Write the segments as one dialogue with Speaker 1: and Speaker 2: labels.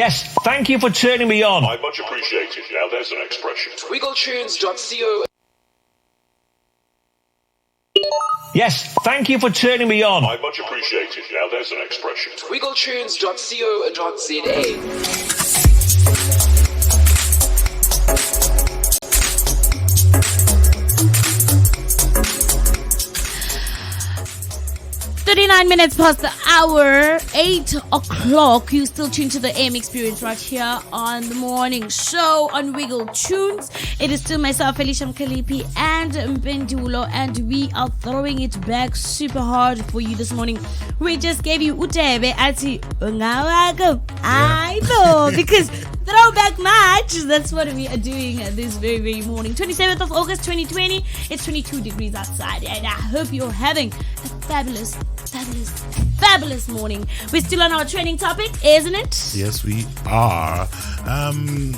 Speaker 1: Yes, thank you for turning me on.
Speaker 2: I much appreciate it. Now there's an expression.
Speaker 3: Wiggletunes.co.
Speaker 1: Yes, thank you for turning me on.
Speaker 2: I much appreciate it. Now there's an expression.
Speaker 3: Wiggletunes.co.za.
Speaker 4: 39 minutes past the hour, 8 o'clock. You still tuned to the AM experience right here on the morning show on Wiggletunes. It is still myself, Felicia, Mkhaliphi, and Mphedulo, and we are throwing it back super hard for you this morning. We just gave you Utebe ati Ungawako. I know, because throwback match, that's what we are doing this very, very morning. 27th of August 2020. It's 22 degrees outside, and I hope you're having a fabulous morning. We're still on our trending topic, isn't it?
Speaker 5: Yes, we are. I'm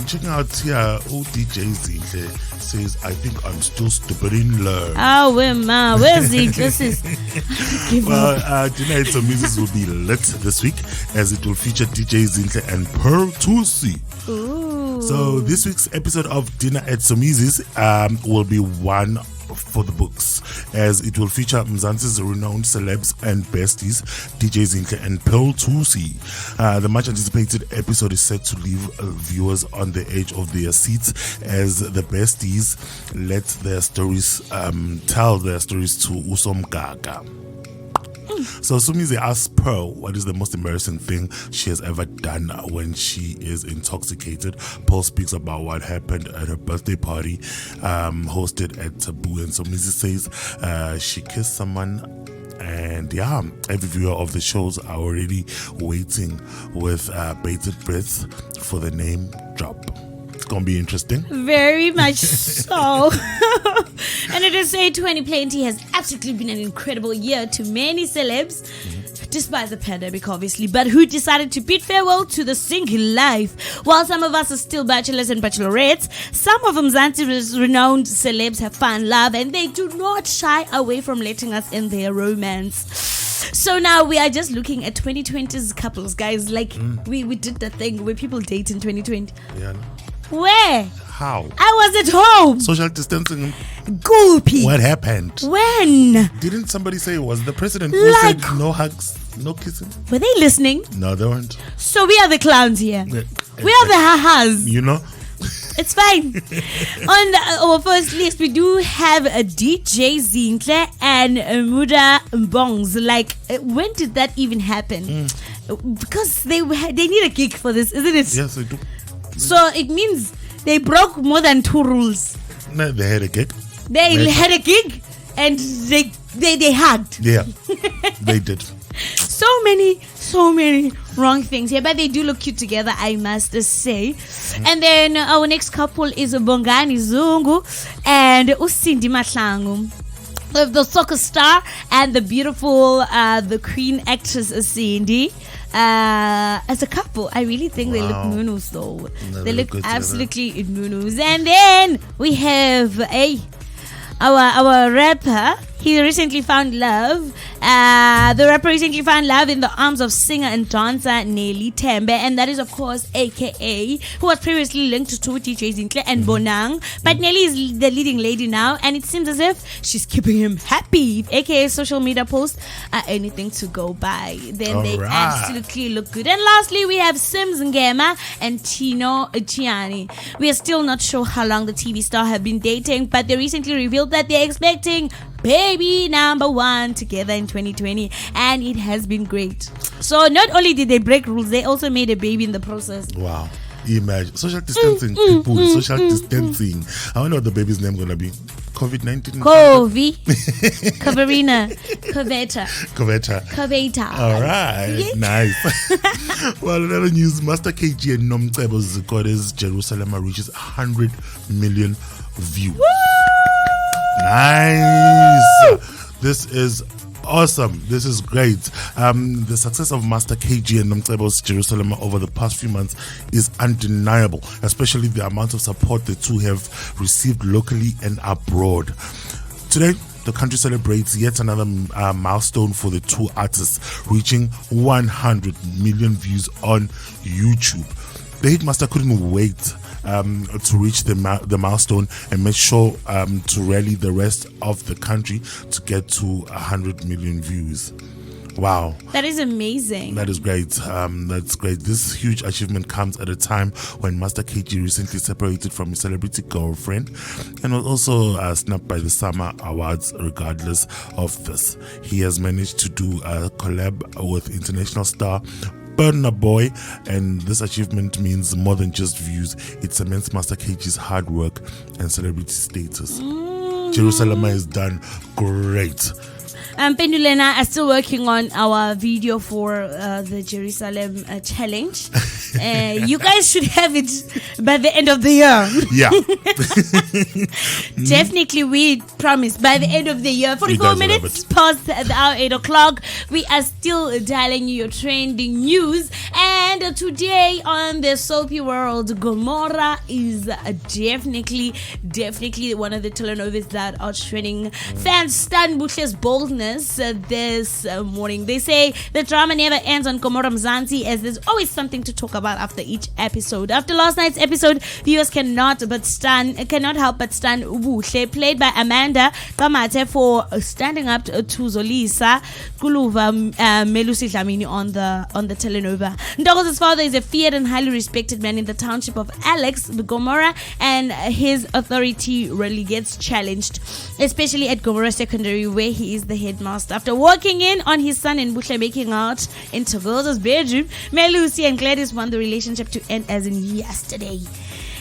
Speaker 5: checking out here. DJ Zinhle says, I think I'm still stupid in love.
Speaker 4: Oh, where's Zinhle?
Speaker 5: Well, tonight's music will be lit this week as it will feature DJ Zinhle and Mphedulo.
Speaker 4: Ooh.
Speaker 5: So this week's episode of Dinner at Somizi's will be one for the books, as it will feature Mzansi's renowned celebs and besties, DJ Zinhle and Mphedulo. The much anticipated episode is set to leave viewers on the edge of their seats as the besties let their stories tell their stories to Usomgaga. So Sumizi asks Pearl what is the most embarrassing thing she has ever done when she is intoxicated. Pearl speaks about what happened at her birthday party hosted at Taboo, and Sumizi says she kissed someone. And every viewer of the shows are already waiting with bated breath for the name drop. It's gonna be interesting.
Speaker 4: Very much so. And it is say 2020 has absolutely been an incredible year to many celebs, despite the pandemic obviously, but who decided to bid farewell to the single life. While some of us are still bachelors and bachelorettes, some of Mzansi's renowned celebs have found love, and they do not shy away from letting us in their romance. So now we are just looking at 2020's couples, guys. Like we did that thing where people date in 2020.
Speaker 5: Yeah.
Speaker 4: Where?
Speaker 5: How?
Speaker 4: I was at home.
Speaker 5: Social distancing.
Speaker 4: Goopy.
Speaker 5: What happened?
Speaker 4: When?
Speaker 5: Didn't somebody say it was the president who said no hugs, no kissing?
Speaker 4: Were they listening?
Speaker 5: No, they weren't.
Speaker 4: So we are the clowns here. We are the ha-has.
Speaker 5: You know?
Speaker 4: It's fine. On our first list, we do have a DJ Zinhle and Muda Mbongs. Like, when did that even happen? Because they need a gig for this, isn't it?
Speaker 5: Yes, they do.
Speaker 4: So it means they broke more than 2 rules.
Speaker 5: No, they had a gig.
Speaker 4: They had a gig and they hugged.
Speaker 5: Yeah, they did.
Speaker 4: So many wrong things here, but they do look cute together, I must say. And then our next couple is Bongani Zungu and Usindi Mahlangu. The soccer star and the beautiful the queen actress Cindy. As a couple, I really think they look nunus though. They look absolutely nunus. And then we have our rapper. He recently found love. The rapper recently found love in the arms of singer and dancer Nelly Tembe, and that is of course AKA, who was previously linked to DJ Zinhle and Bonang. But Nelly is the leading lady now, and it seems as if she's keeping him happy. If AKA's social media posts are anything to go by, then they absolutely look good. And lastly, we have Sims Ngema and Tino Chiani. We are still not sure how long the TV star have been dating, but they recently revealed that they're expecting baby number 1 together in 2020, and it has been great. So not only did they break rules, they also made a baby in the process.
Speaker 5: Wow. Imagine social distancing, people. Social distancing. I wonder what the baby's name gonna be. COVID-19.
Speaker 4: Coverina. Coveta.
Speaker 5: All right.
Speaker 4: Yeah.
Speaker 5: Nice. Well, another news. Master KG and Nomcebo's goddess Jerusalem reaches 100 million views.
Speaker 4: Woo!
Speaker 5: Nice. This is awesome. This is great. The success of Master KG and Nomcebo's Jerusalem over the past few months is undeniable, especially the amount of support the two have received locally and abroad. Today, the country celebrates yet another milestone for the two artists, reaching 100 million views on YouTube. The Hitmaster couldn't wait to reach the milestone and make sure to rally the rest of the country to get to 100 million views. Wow.
Speaker 4: That is amazing.
Speaker 5: That is great. That's great. This huge achievement comes at a time when Master KG recently separated from his celebrity girlfriend and was also snubbed by the Summer Awards. Regardless of this, he has managed to do a collab with international star Burna Boy, and this achievement means more than just views. It cements Master KG's hard work and celebrity status. Jerusalem has done great.
Speaker 4: Mphedulo and I are still working on our video for the Jerusalem challenge. You guys should have it by the end of the year.
Speaker 5: Yeah.
Speaker 4: Definitely, we promise by the end of the year. 44 minutes past the hour 8 o'clock. We are still dialing you your trending news. And today on the soapy world, Gomorrah is definitely one of the telenovas that are trending. Fans stand Bush's boldness this morning. They say the drama never ends on Gomorrah Mzansi, as there's always something to talk about after each episode. After last night's episode, viewers cannot help but stand Ubuhle, played by Amanda Kamate, for standing up to Zolisa Kuluva Melusi Dlamini on the telenova. Ndogo's father is a feared and highly respected man in the township of Alex, the Gomorrah, and his authority really gets challenged, especially at Gomorrah Secondary, where he is the headmaster. After walking in on his son and Buhle making out in Togoza's bedroom, Melusi and Gladys want the relationship to end as in yesterday.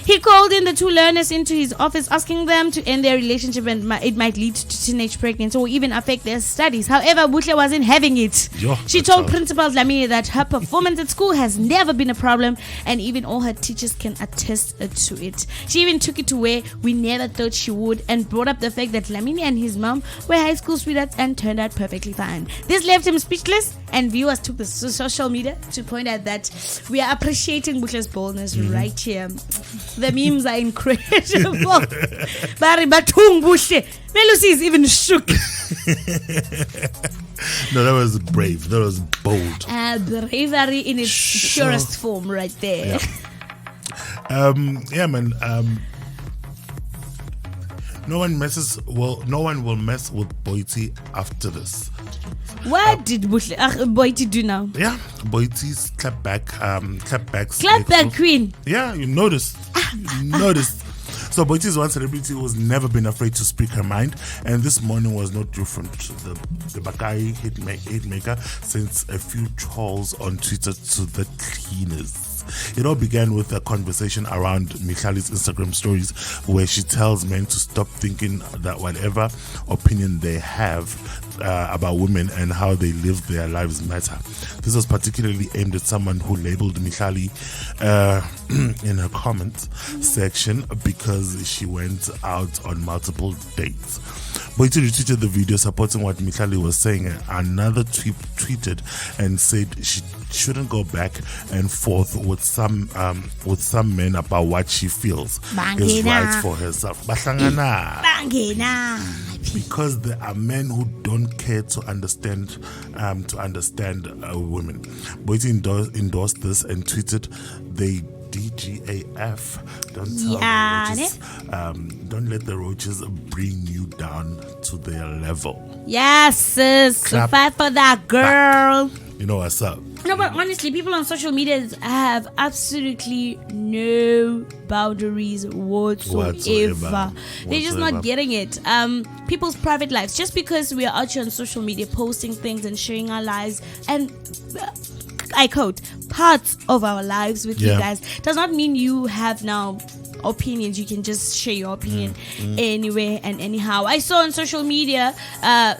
Speaker 4: He called in the two learners into his office, asking them to end their relationship, and it might lead to teenage pregnancy or even affect their studies. However, Buhle wasn't having it. She told Principal Dlamini that her performance at school has never been a problem, and even all her teachers can attest to it. She even took it to where we never thought she would, and brought up the fact that Dlamini and his mom were high school sweethearts and turned out perfectly fine. This left him speechless, and viewers took to social media to point out that we are appreciating Bushle's boldness right here. The memes are incredible. Bari batung Bushle. Melusi is even shook.
Speaker 5: No, that was brave. That was bold.
Speaker 4: Bravery in its purest form right there.
Speaker 5: Yeah, man. No one will mess with Boiti after this.
Speaker 4: What did Boiti do now?
Speaker 5: Yeah, Boiti's clap back
Speaker 4: queen.
Speaker 5: Yeah, you noticed. So Boiti's one celebrity who's never been afraid to speak her mind, and this morning was no different. The Bakai hitmaker sent a few trolls on Twitter to the cleaners. It all began with a conversation around Mkhaliphi's Instagram stories, where she tells men to stop thinking that whatever opinion they have about women and how they live their lives matter. This was particularly aimed at someone who labeled Mkhaliphi in her comment section because she went out on multiple dates. Boiti retweeted the video supporting what Mkhaliphi was saying. Another tweeted and said she shouldn't go back and forth with some men about what she feels is right for herself. Because there are men who don't care to understand women. Boiti endorsed this and tweeted, "They DGAF. Don't let the roaches bring you down to their level."
Speaker 4: Yes, sis. Fight for that girl.
Speaker 5: You know what's up.
Speaker 4: No, but honestly, people on social media have absolutely no boundaries whatsoever. They're just not getting it. People's private lives, just because we are out here on social media posting things and sharing our lives, and I quote, parts of our lives with you guys, does not mean you have now opinions. You can just share your opinion anywhere and anyhow. I saw on social media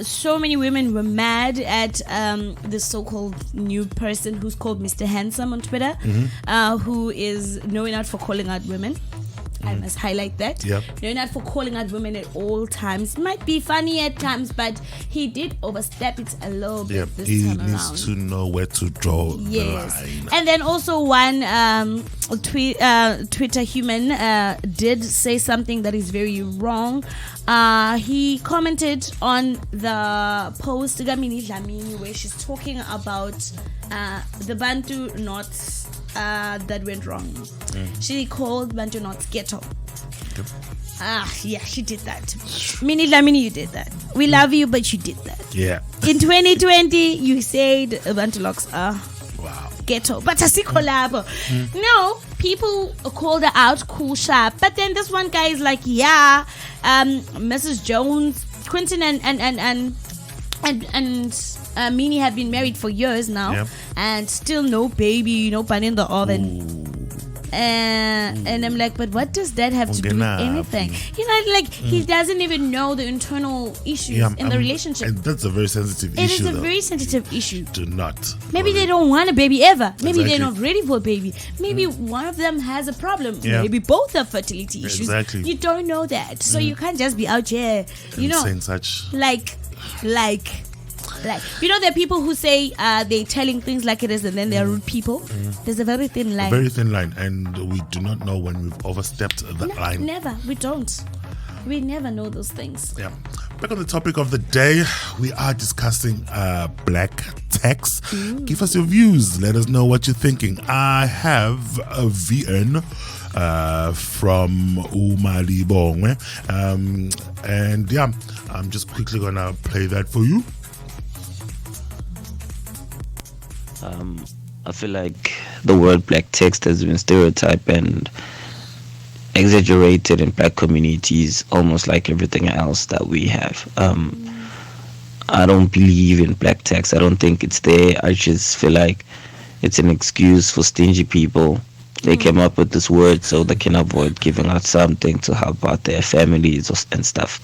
Speaker 4: so many women were mad at this so-called new person who's called Mr. Handsome on Twitter, who is known out for calling out women. I must highlight that.
Speaker 5: Yep.
Speaker 4: No, not for calling out women at all times. Might be funny at times, but he did overstep it a little bit
Speaker 5: Yeah,
Speaker 4: this
Speaker 5: he
Speaker 4: time around.
Speaker 5: needs to know where to draw the
Speaker 4: Yes.
Speaker 5: line.
Speaker 4: And then also one Twitter human did say something that is very wrong. He commented on the post Gamini Dlamini where she's talking about the Bantu knots that went wrong. She called Bantu knots ghetto. Yeah, she did that. Mini Dlamini, you did that. We love you, but you did that.
Speaker 5: Yeah.
Speaker 4: In 2020, you said Bantu locks are
Speaker 5: Wow.
Speaker 4: ghetto, but asikho lapho. No, people called her out, cool sharp. But then this one guy is like, yeah, Mrs. Jones, Quentin and Minnie have been married for years now,
Speaker 5: Yep.
Speaker 4: and still no baby, no pan in the oven. And I'm like, but what does that have to do with anything? You know, like he doesn't even know the internal issues in the relationship.
Speaker 5: And that's a very sensitive
Speaker 4: It
Speaker 5: issue.
Speaker 4: is a
Speaker 5: though.
Speaker 4: very sensitive issue.
Speaker 5: Do not.
Speaker 4: Maybe they don't want a baby ever. Maybe
Speaker 5: Exactly.
Speaker 4: they're not ready for a baby. Maybe one of them has a problem.
Speaker 5: Yeah.
Speaker 4: Maybe both have fertility issues.
Speaker 5: Exactly.
Speaker 4: You don't know that. So you can't just be out here, you know,
Speaker 5: saying such.
Speaker 4: like, you know, there are people who say they're telling things like it is and then they're rude people. There's a very thin line.
Speaker 5: Very thin line, and we do not know when we've overstepped the line.
Speaker 4: Never. We don't. We never know those things.
Speaker 5: Yeah. Back on the topic of the day, we are discussing black tax. Give us your views. Let us know what you're thinking. I have a VN from Umalibongwe. And yeah, I'm just quickly gonna play that for you.
Speaker 6: I feel like the word black text has been stereotyped and exaggerated in black communities, almost like everything else that we have. I don't believe in black text. I don't think it's there. I just feel like it's an excuse for stingy people. They came up with this word so they can avoid giving out something to help out their families and stuff.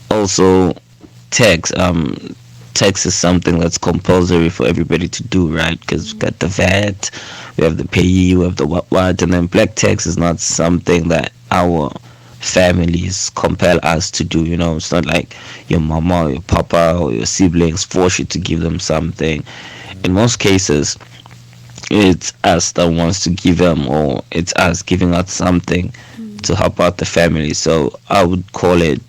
Speaker 6: Also, tax. Tax is something that's compulsory for everybody to do, right? Because we've got the VAT, we have the payee, we have the what, and then black tax is not something that our families compel us to do. You know, it's not like your mama or your papa or your siblings force you to give them something. In most cases, it's us that wants to give them, or it's us giving out something to help out the family. So I would call it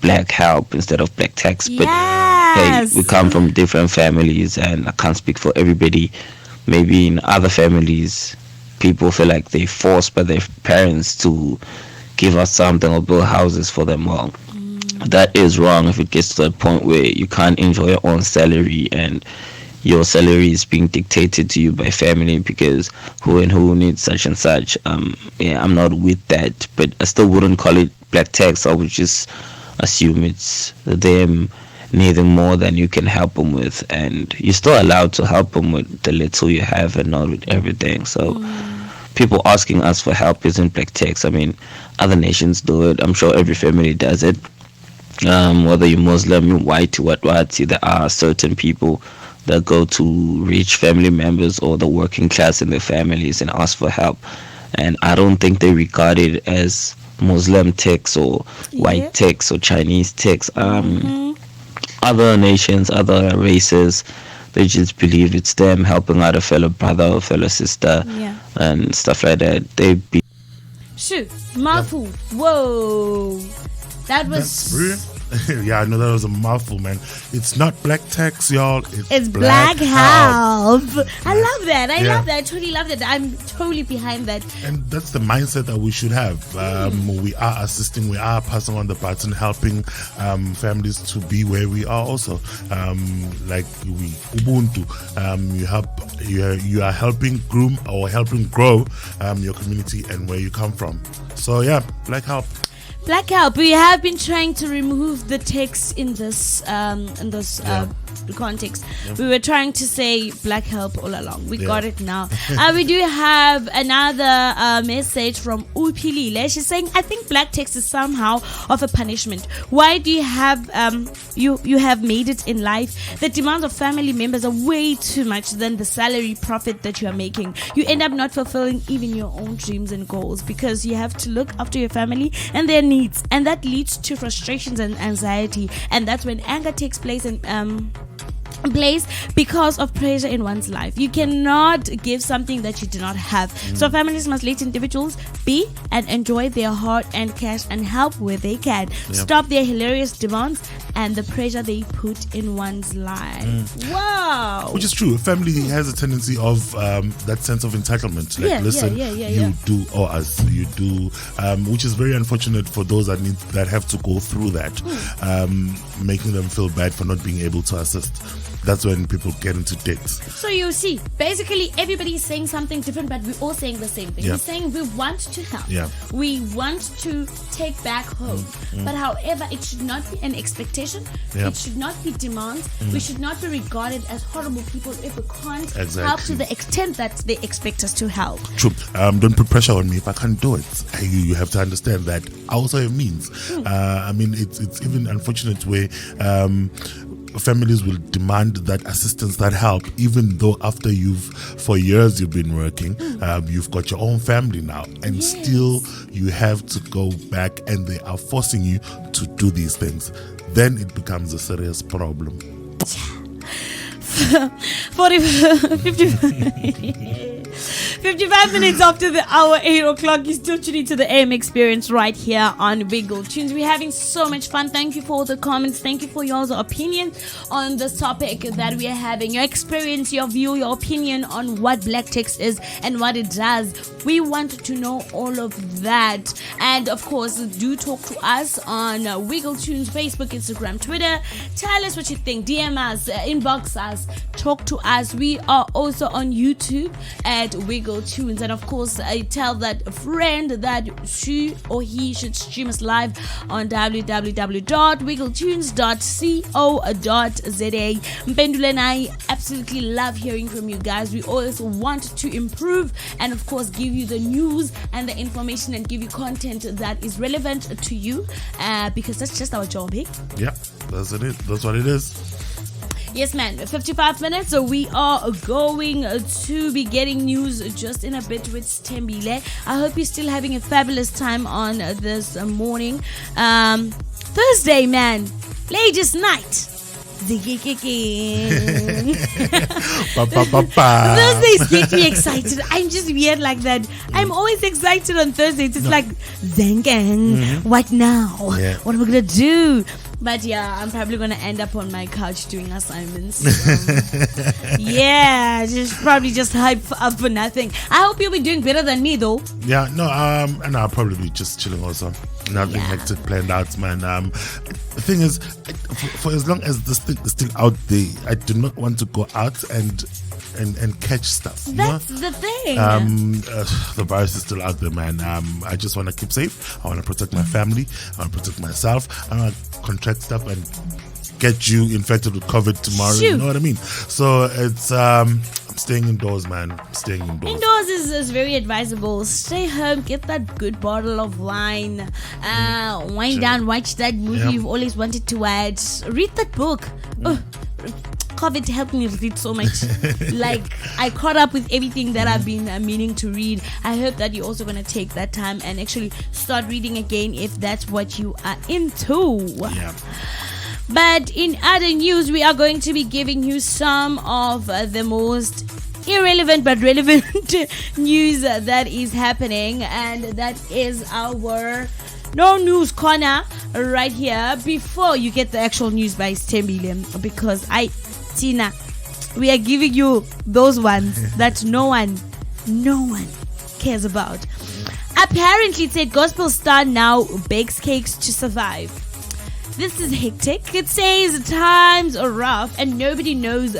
Speaker 6: black help instead of black tax. But hey, we come from different families, and I can't speak for everybody. Maybe in other families, people feel like they're forced by their parents to give us something or build houses for them. Well, that is wrong if it gets to that point where you can't enjoy your own salary and your salary is being dictated to you by family because who and who needs such and such. Yeah, I'm not with that, but I still wouldn't call it black tax. I would just assume it's them needing more than you can help them with, and you're still allowed to help them with the little you have and not with everything. So people asking us for help isn't black tax. I mean, other nations do it. I'm sure every family does it. Whether you're Muslim, you're white, what, there are certain people that go to rich family members or the working class in their families and ask for help, and I don't think they regard it as Muslim tax or white tax or Chinese tax. Other nations, other races, they just believe it's them helping out a fellow brother or fellow sister and stuff like that. They be
Speaker 4: Shoo, mouthful. Whoa, that was
Speaker 5: That's brilliant. Yeah, I know that was a mouthful, man. It's not black tax, y'all.
Speaker 4: It's black help. I love that. I love that. I totally love that. I'm totally behind that.
Speaker 5: And that's the mindset that we should have. We are assisting, we are passing on the baton, helping families to be where we are also. Like we Ubuntu, you are helping groom or helping grow your community and where you come from. So yeah, black help.
Speaker 4: Black help. We have been trying to remove the text in this context. We were trying to say black help all along. We got it now. We do have another message from Upilile. She's saying, I think black text is somehow of a punishment. Why do you have you have made it in life? The demands of family members are way too much than the salary profit that you are making. You end up not fulfilling even your own dreams and goals because you have to look after your family and their needs, and that leads to frustrations and anxiety, and that's when anger takes place and because of pressure in one's life. You cannot give something that you do not have. So families must let individuals be and enjoy their hard earned cash and help where they can. Stop their hilarious demands and the pressure they put in one's life. Wow.
Speaker 5: Which is true. Family has a tendency of that sense of entitlement. Like, listen, you do owe us. You do, which is very unfortunate for those that have to go through that, making them feel bad for not being able to assist. That's when people get into debts.
Speaker 4: So you see, basically everybody is saying something different, but we're all saying the same thing. We're saying we want to help. We want to take back home. But however, it should not be an expectation. It should not be demands. We should not be regarded as horrible people if we can't help to the extent that they expect us to help.
Speaker 5: True. Don't put pressure on me if I can't do it. You have to understand that also it means. I mean, it's even unfortunate where families will demand that assistance, that help, even though after for years you've been working, you've got your own family now, and still you have to go back and they are forcing you to do these things. Then it becomes a serious problem.
Speaker 4: 55 minutes after the hour, 8 o'clock. You're still tuning to the AM experience right here on Wiggletunes. We're having so much fun. Thank you for all the comments. Thank you for your opinion on this topic that we are having. Your experience, your view, your opinion on what black text is and what it does. We want to know all of that. And of course, do talk to us on Wiggletunes, Facebook, Instagram, Twitter. Tell us what you think. DM us, inbox us, talk to us. We are also on YouTube at Wiggletunes, and of course I tell that friend that she or he should stream us live on www.wiggletunes.co.za. Mphedulo and I absolutely love hearing from you guys. We always want to improve and of course give you the news and the information and give you content that is relevant to you, because that's just our job, eh?
Speaker 5: Yeah, that's it. That's what it is.
Speaker 4: Yes, man. 55 minutes. So we are going to be getting news just in a bit with Mphedulo. I hope you're still having a fabulous time on this morning. Thursday, man. Ladies' night. Thursdays get me excited. I'm just weird like that. I'm always excited on Thursdays. It's like, Zengan, what now? What am I going to do? But yeah, I'm probably going to end up on my couch doing assignments. Yeah, probably just hype up for nothing. I hope you'll be doing better than me though.
Speaker 5: Yeah, no, and I'll probably be just chilling also. Nothing hectic planned out, man. The thing is, for as long as this thing is still out there, I do not want to go out and catch stuff.
Speaker 4: That's the thing.
Speaker 5: The virus is still out there, man. I just want to keep safe. I want to protect my family. I want to protect myself. I don't want to contract stuff and get you infected with COVID tomorrow.
Speaker 4: Shoot.
Speaker 5: You know what I mean? So it's I'm staying indoors, man. Staying indoors.
Speaker 4: Indoors is very advisable. Stay home, get that good bottle of wine, wind down, watch that movie you've always wanted to watch, read that book. COVID helped me read so much. Like, I caught up with everything that I've been meaning to read. I hope that you're also going to take that time and actually start reading again if that's what you are into.
Speaker 5: Yeah.
Speaker 4: But in other news, we are going to be giving you some of the most irrelevant but relevant news that is happening, and that is our No News Corner right here before you get the actual news by Mphedulo, because Tina, we are giving you those ones that no one cares about. Apparently, it said gospel star now bakes cakes to survive. This is hectic. It says times are rough and nobody knows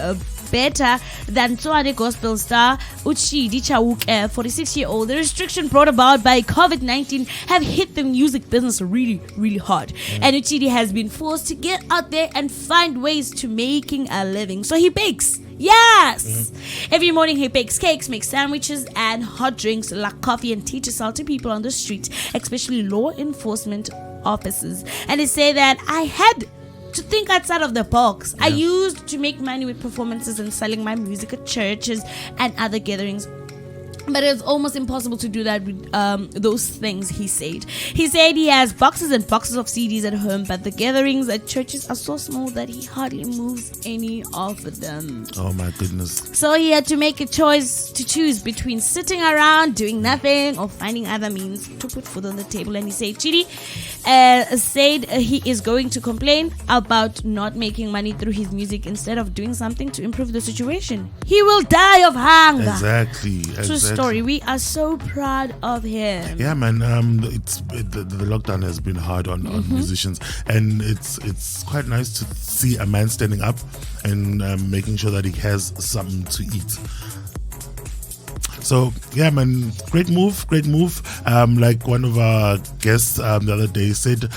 Speaker 4: better than Tswane gospel star Uchidi Chauke, 46-year-old. The restriction brought about by COVID-19 have hit the music business really, really hard. And Uchidi has been forced to get out there and find ways to making a living. So he bakes. Yes! Every morning he bakes cakes, makes sandwiches and hot drinks like coffee, and teaches salty people on the street, especially law enforcement officers. And they say that I had to think outside of the box. I used to make money with performances and selling my music at churches and other gatherings. But it's almost impossible to do that with those things, he said. He said he has boxes and boxes of CDs at home, but the gatherings at churches are so small that he hardly moves any of them.
Speaker 5: Oh my goodness.
Speaker 4: So he had to make a choice to choose between sitting around, doing nothing, or finding other means to put food on the table. And he said, Chidi said he is going to complain about not making money through his music instead of doing something to improve the situation. He will die of hunger.
Speaker 5: Exactly.
Speaker 4: True story. We are so proud of him.
Speaker 5: Yeah, man. The lockdown has been hard on musicians, and it's quite nice to see a man standing up and making sure that he has something to eat. So yeah, man, great move. Like one of our guests the other day said,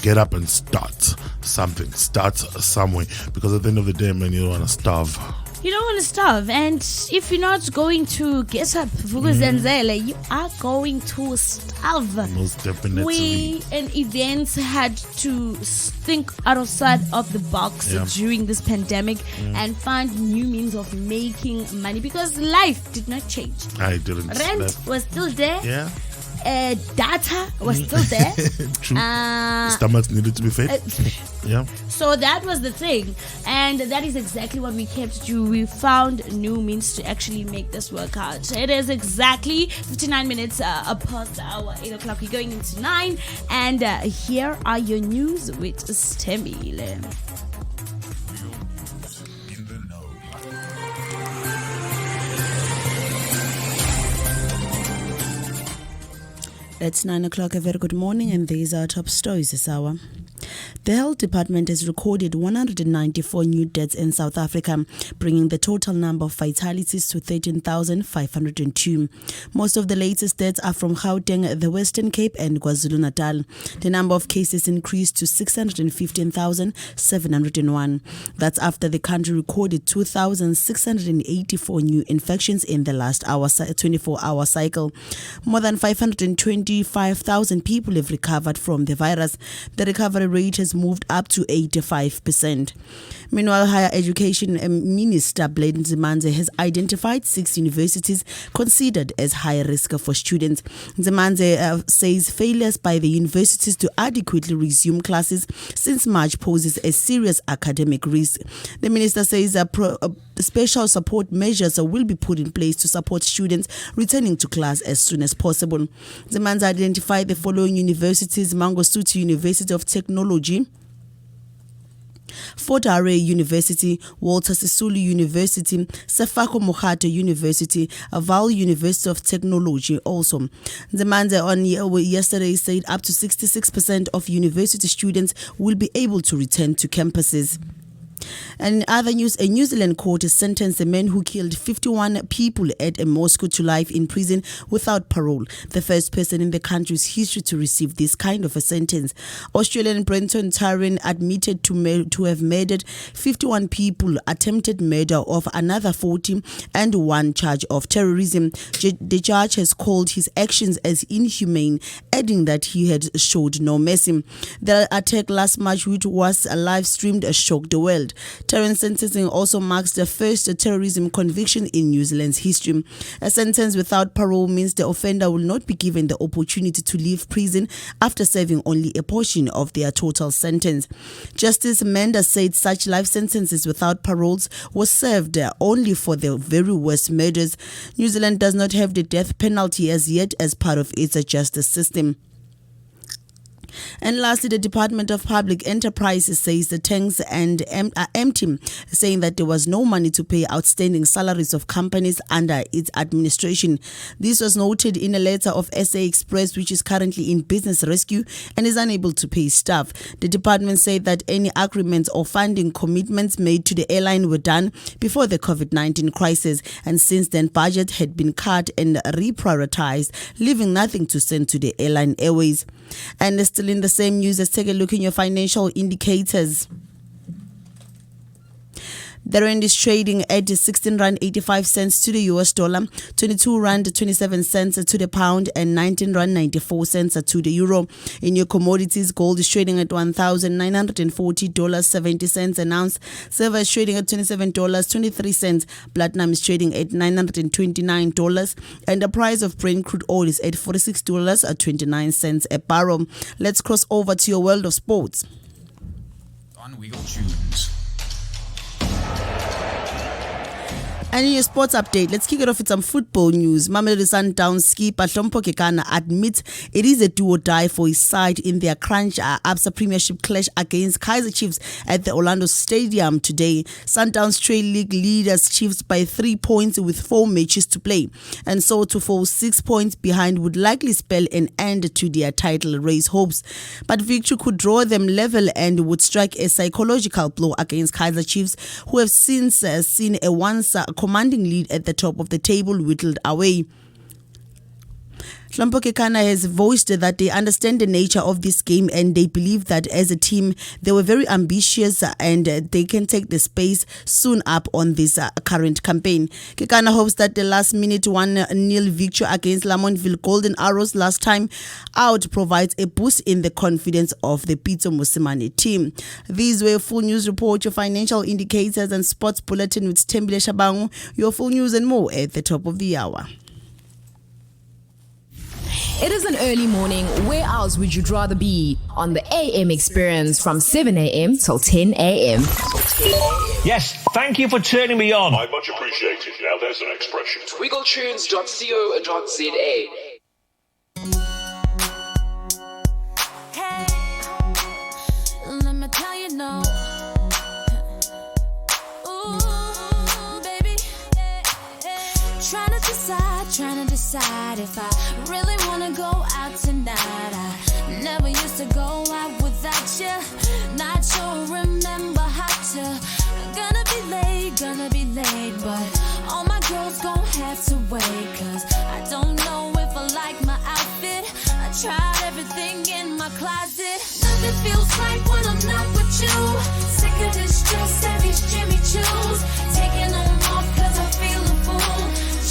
Speaker 5: get up and start something, start somewhere, because at the end of the day, man, you don't want to starve.
Speaker 4: You don't want to starve, and if you're not going to get up, vukuzenzele, you are going to starve.
Speaker 5: Most definitely.
Speaker 4: We in events had to think outside of the box during this pandemic and find new means of making money, because life did not change.
Speaker 5: I didn't.
Speaker 4: Rent was still there.
Speaker 5: Yeah.
Speaker 4: Data was still there.
Speaker 5: True. Stomachs needed to be fed. Yeah.
Speaker 4: So that was the thing, and that is exactly what we kept to. We found new means to actually make this work out. It is exactly 59 minutes past our 8 o'clock. We're going into 9, and here are your news with Stembile.
Speaker 7: It's 9 o'clock. A very good morning, and these are top stories this hour. The Health Department has recorded 194 new deaths in South Africa, bringing the total number of fatalities to 13,502. Most of the latest deaths are from Gauteng, the Western Cape and KwaZulu-Natal. The number of cases increased to 615,701. That's after the country recorded 2,684 new infections in the last 24-hour cycle. More than 525,000 people have recovered from the virus. The recovery rate has moved up to 85%. Meanwhile, Higher Education Minister Blade Nzimanze has identified 6 universities considered as high risk for students. Nzimanze says failures by the universities to adequately resume classes since March poses a serious academic risk. The minister says special support measures will be put in place to support students returning to class as soon as possible. Nzimanze identified the following universities: Mangosuthu University of Technology, Fort Hare University, Walter Sisulu University, Sefako Mokgato University, Vaal University of Technology also. Nzimanze on yesterday said up to 66% of university students will be able to return to campuses. And in other news, a New Zealand court has sentenced a man who killed 51 people at a mosque to life in prison without parole, the first person in the country's history to receive this kind of a sentence. Australian Brenton Tarrant admitted to have murdered 51 people, attempted murder of another 40, and 1 charge of terrorism. The judge has called his actions as inhumane, adding that he had showed no mercy. The attack last March, which was live streamed, shocked the world. Tarrant's sentencing also marks the first terrorism conviction in New Zealand's history. A sentence without parole means the offender will not be given the opportunity to leave prison after serving only a portion of their total sentence. Justice Menda said such life sentences without paroles was served only for the very worst murders. New Zealand does not have the death penalty as yet as part of its justice system. And lastly, the Department of Public Enterprise says the tanks are empty, saying that there was no money to pay outstanding salaries of companies under its administration. This was noted in a letter of SA Express, which is currently in business rescue and is unable to pay staff. The department said that any agreements or funding commitments made to the airline were done before the COVID-19 crisis, and since then budget had been cut and reprioritized, leaving nothing to send to the airline airways. And still in the same news, let's take a look in your financial indicators. The rand is trading at 16 rand 85 cents to the US dollar, 22 rand 27 cents to the pound, and 19 rand 94 cents to the euro. In your commodities, gold is trading at $1,940.70 an ounce. Silver is trading at $27.23. Platinum is trading at $929, and the price of Brent crude oil is at $46.29 a barrel. Let's cross over to your world of sports.
Speaker 8: On Wiggletunes.
Speaker 7: And in your sports update, let's kick it off with some football news. Mamelodi Sundowns skipper Mphedulo admits it is a do-or-die for his side in their crunch ABSA Premiership clash against Kaizer Chiefs at the Orlando Stadium today. Sundowns trail league leaders Chiefs by 3 points with 4 matches to play, and so to fall 6 points behind would likely spell an end to their title race hopes. But victory could draw them level and would strike a psychological blow against Kaizer Chiefs, who have since seen a once commanding lead at the top of the table whittled away. Mphedulo has voiced that they understand the nature of this game and they believe that as a team they were very ambitious and they can take the space soon up on this current campaign. Kekana hopes that the last minute 1-0 victory against Lamontville Golden Arrows last time out provides a boost in the confidence of the Pitso Mosimane team. These were full news report, your financial indicators and sports bulletin with Tembile Shabangu. Your full news and more at the top of the hour.
Speaker 9: It is an early morning. Where else would you rather be? On the AM experience from 7 a.m. till 10 a.m.
Speaker 1: Yes, thank you for turning me on.
Speaker 2: I much appreciate it. Now there's an expression.
Speaker 3: Wiggletunes.co.za.
Speaker 10: Hey, let me tell you no. Ooh, baby. Trying to decide if I really wanna go out tonight. I never used to go out without you. Not sure, remember how to. Gonna be late, but all my girls gon' have to wait. Cause I don't know if I like my outfit. I tried everything in my closet. Nothing feels right when I'm not with you. Sick of this dress and these Jimmy Choos. Taking them off cause I feel a fool.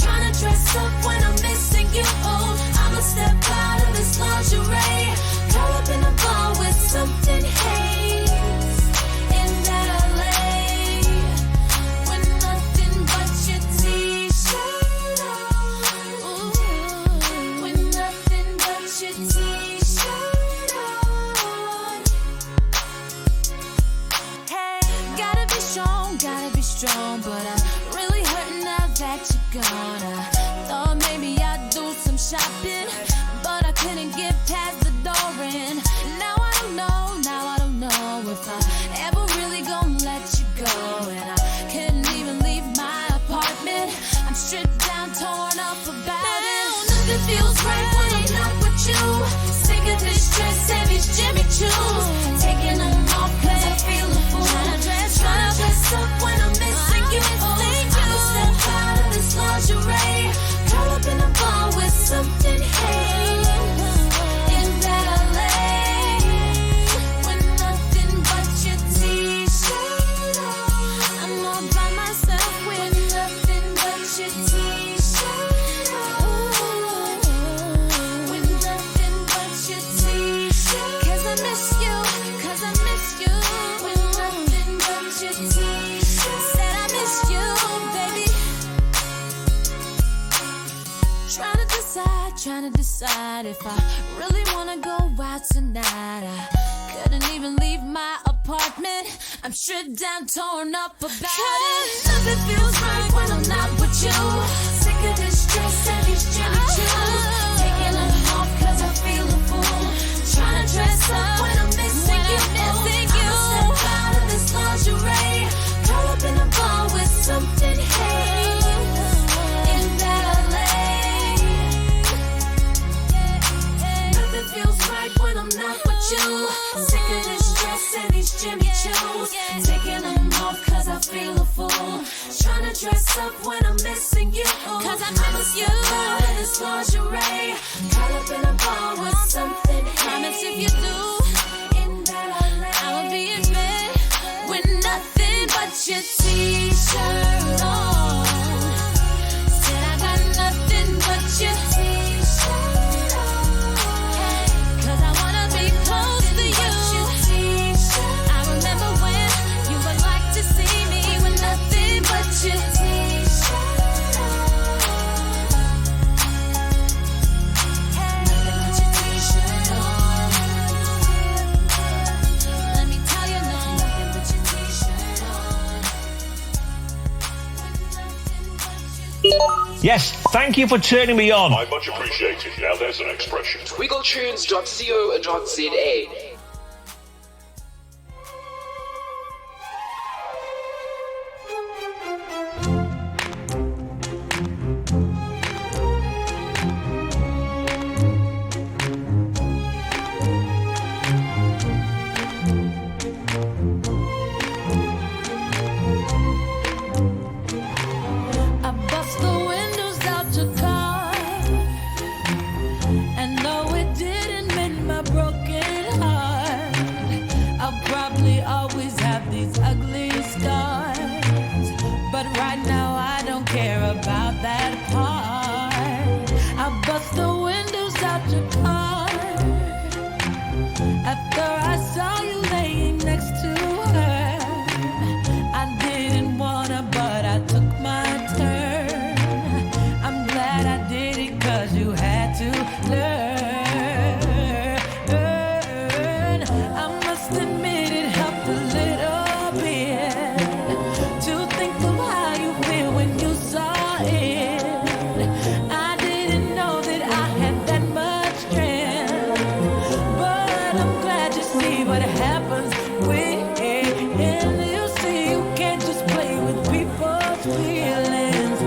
Speaker 10: Trying to dress up when I'm missing you. I'ma step out of this lingerie. Curl up in the bar with something haze. In that LA. With nothing but your t-shirt on. Ooh. With nothing but your t-shirt on. Hey, gotta be strong, but I'm really hurting now that you're gone. I thought maybe I'd do some shopping, but I couldn't get past the door. And now I don't know if I ever really gonna let you go. And I couldn't even leave my apartment. I'm stripped down, torn up about it. Nothing feels right when I'm not with you. Sick of this dress and these Jimmy Choos. Taking them off cause I feel a fool. Trying to dress up when I'm missing you. I'ma step out of this lingerie. Curl up in the bar with something haze. In that LA. With nothing but your t-shirt on. I'm all by myself with nothing but your t-shirt on. With nothing but your t-shirt. Cause I miss you. With nothing but your t-shirt. Said I miss you, baby. Trying to decide if I really wanna go out tonight. I couldn't even leave my apartment. I'm stripped down, torn up about it. Nothing feels right when I'm not with you. Sick of this dress and these Jimmy Choos. Taking them off cause I feel a fool. Trying to dress up and these Jimmy Choos. Taking them off cause I feel a fool. Trying to dress up when I'm missing you. Cause I miss you. In this lingerie. Caught up in a bar with something. Promise if you do. I will be in bed with nothing but your t-shirt on. Said I got nothing but your t-shirt on. Cause I wanna be close to you. I remember when you would like to see me with nothing but your t-shirt on. Nothing but your t-shirt on. Let me tell you, no, nothing but your t-shirt on.
Speaker 1: Yes, thank you for turning me on.
Speaker 2: I much appreciate it. Now there's an expression.
Speaker 3: Wiggletunes.co.za.
Speaker 10: I bust the windows out your car, and though it didn't mend my broken heart, I'll probably always have these ugly scars. But right now I don't care about that part. I bust the windows out your car after I saw you laying next to her. I didn't wanna, but I took my turn. I'm glad I did it cause you had to learn. I must admit it helped a little bit to think of how you feel when you saw it. I didn't know that I had that much strength, but I'm glad you see what happens when you see you can't just play with people's feelings.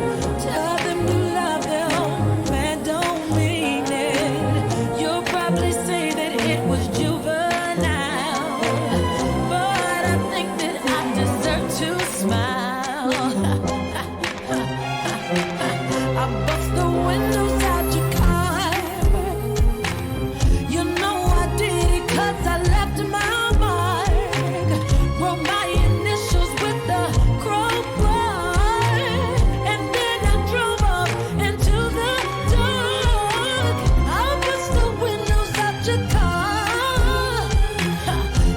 Speaker 10: Tell them you love them, man, don't mean it. You'll probably say that it was juvenile, but I think that I deserve to smile. I bust the windows out your car. You know I did it cause I left my mark. Wrote my initials with the crowbar, and then I drove off into the dark. I bust the windows out your car.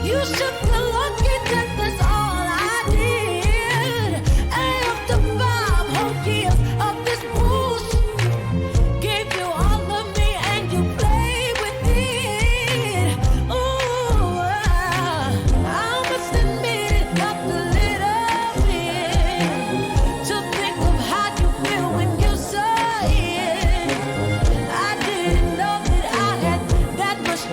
Speaker 10: You should feel lucky that that's all I did. After 5 whole years of this bullshit, gave you all of me and you played with it. Ooh, I must admit it helped a little bit to think of how you feel when you saw it. I didn't know that I had that much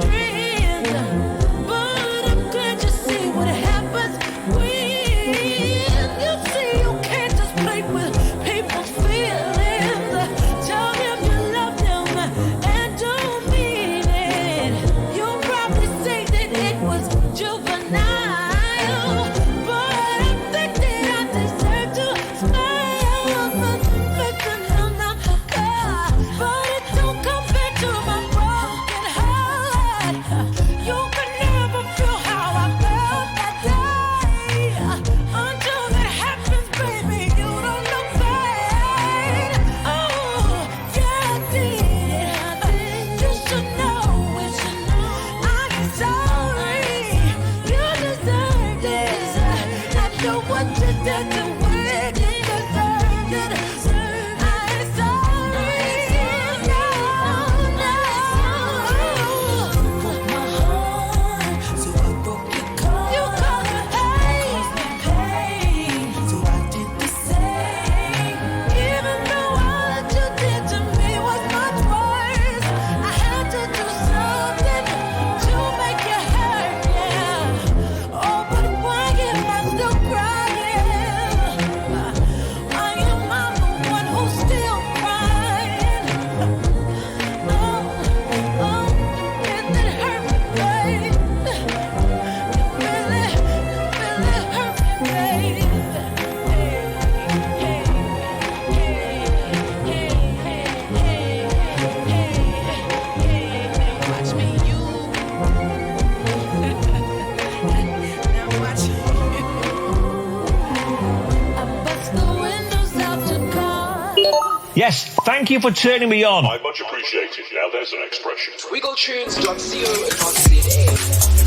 Speaker 1: thank you for turning me on.
Speaker 2: I much appreciate it. Now there's an expression.
Speaker 3: Wiggletunes.co.za.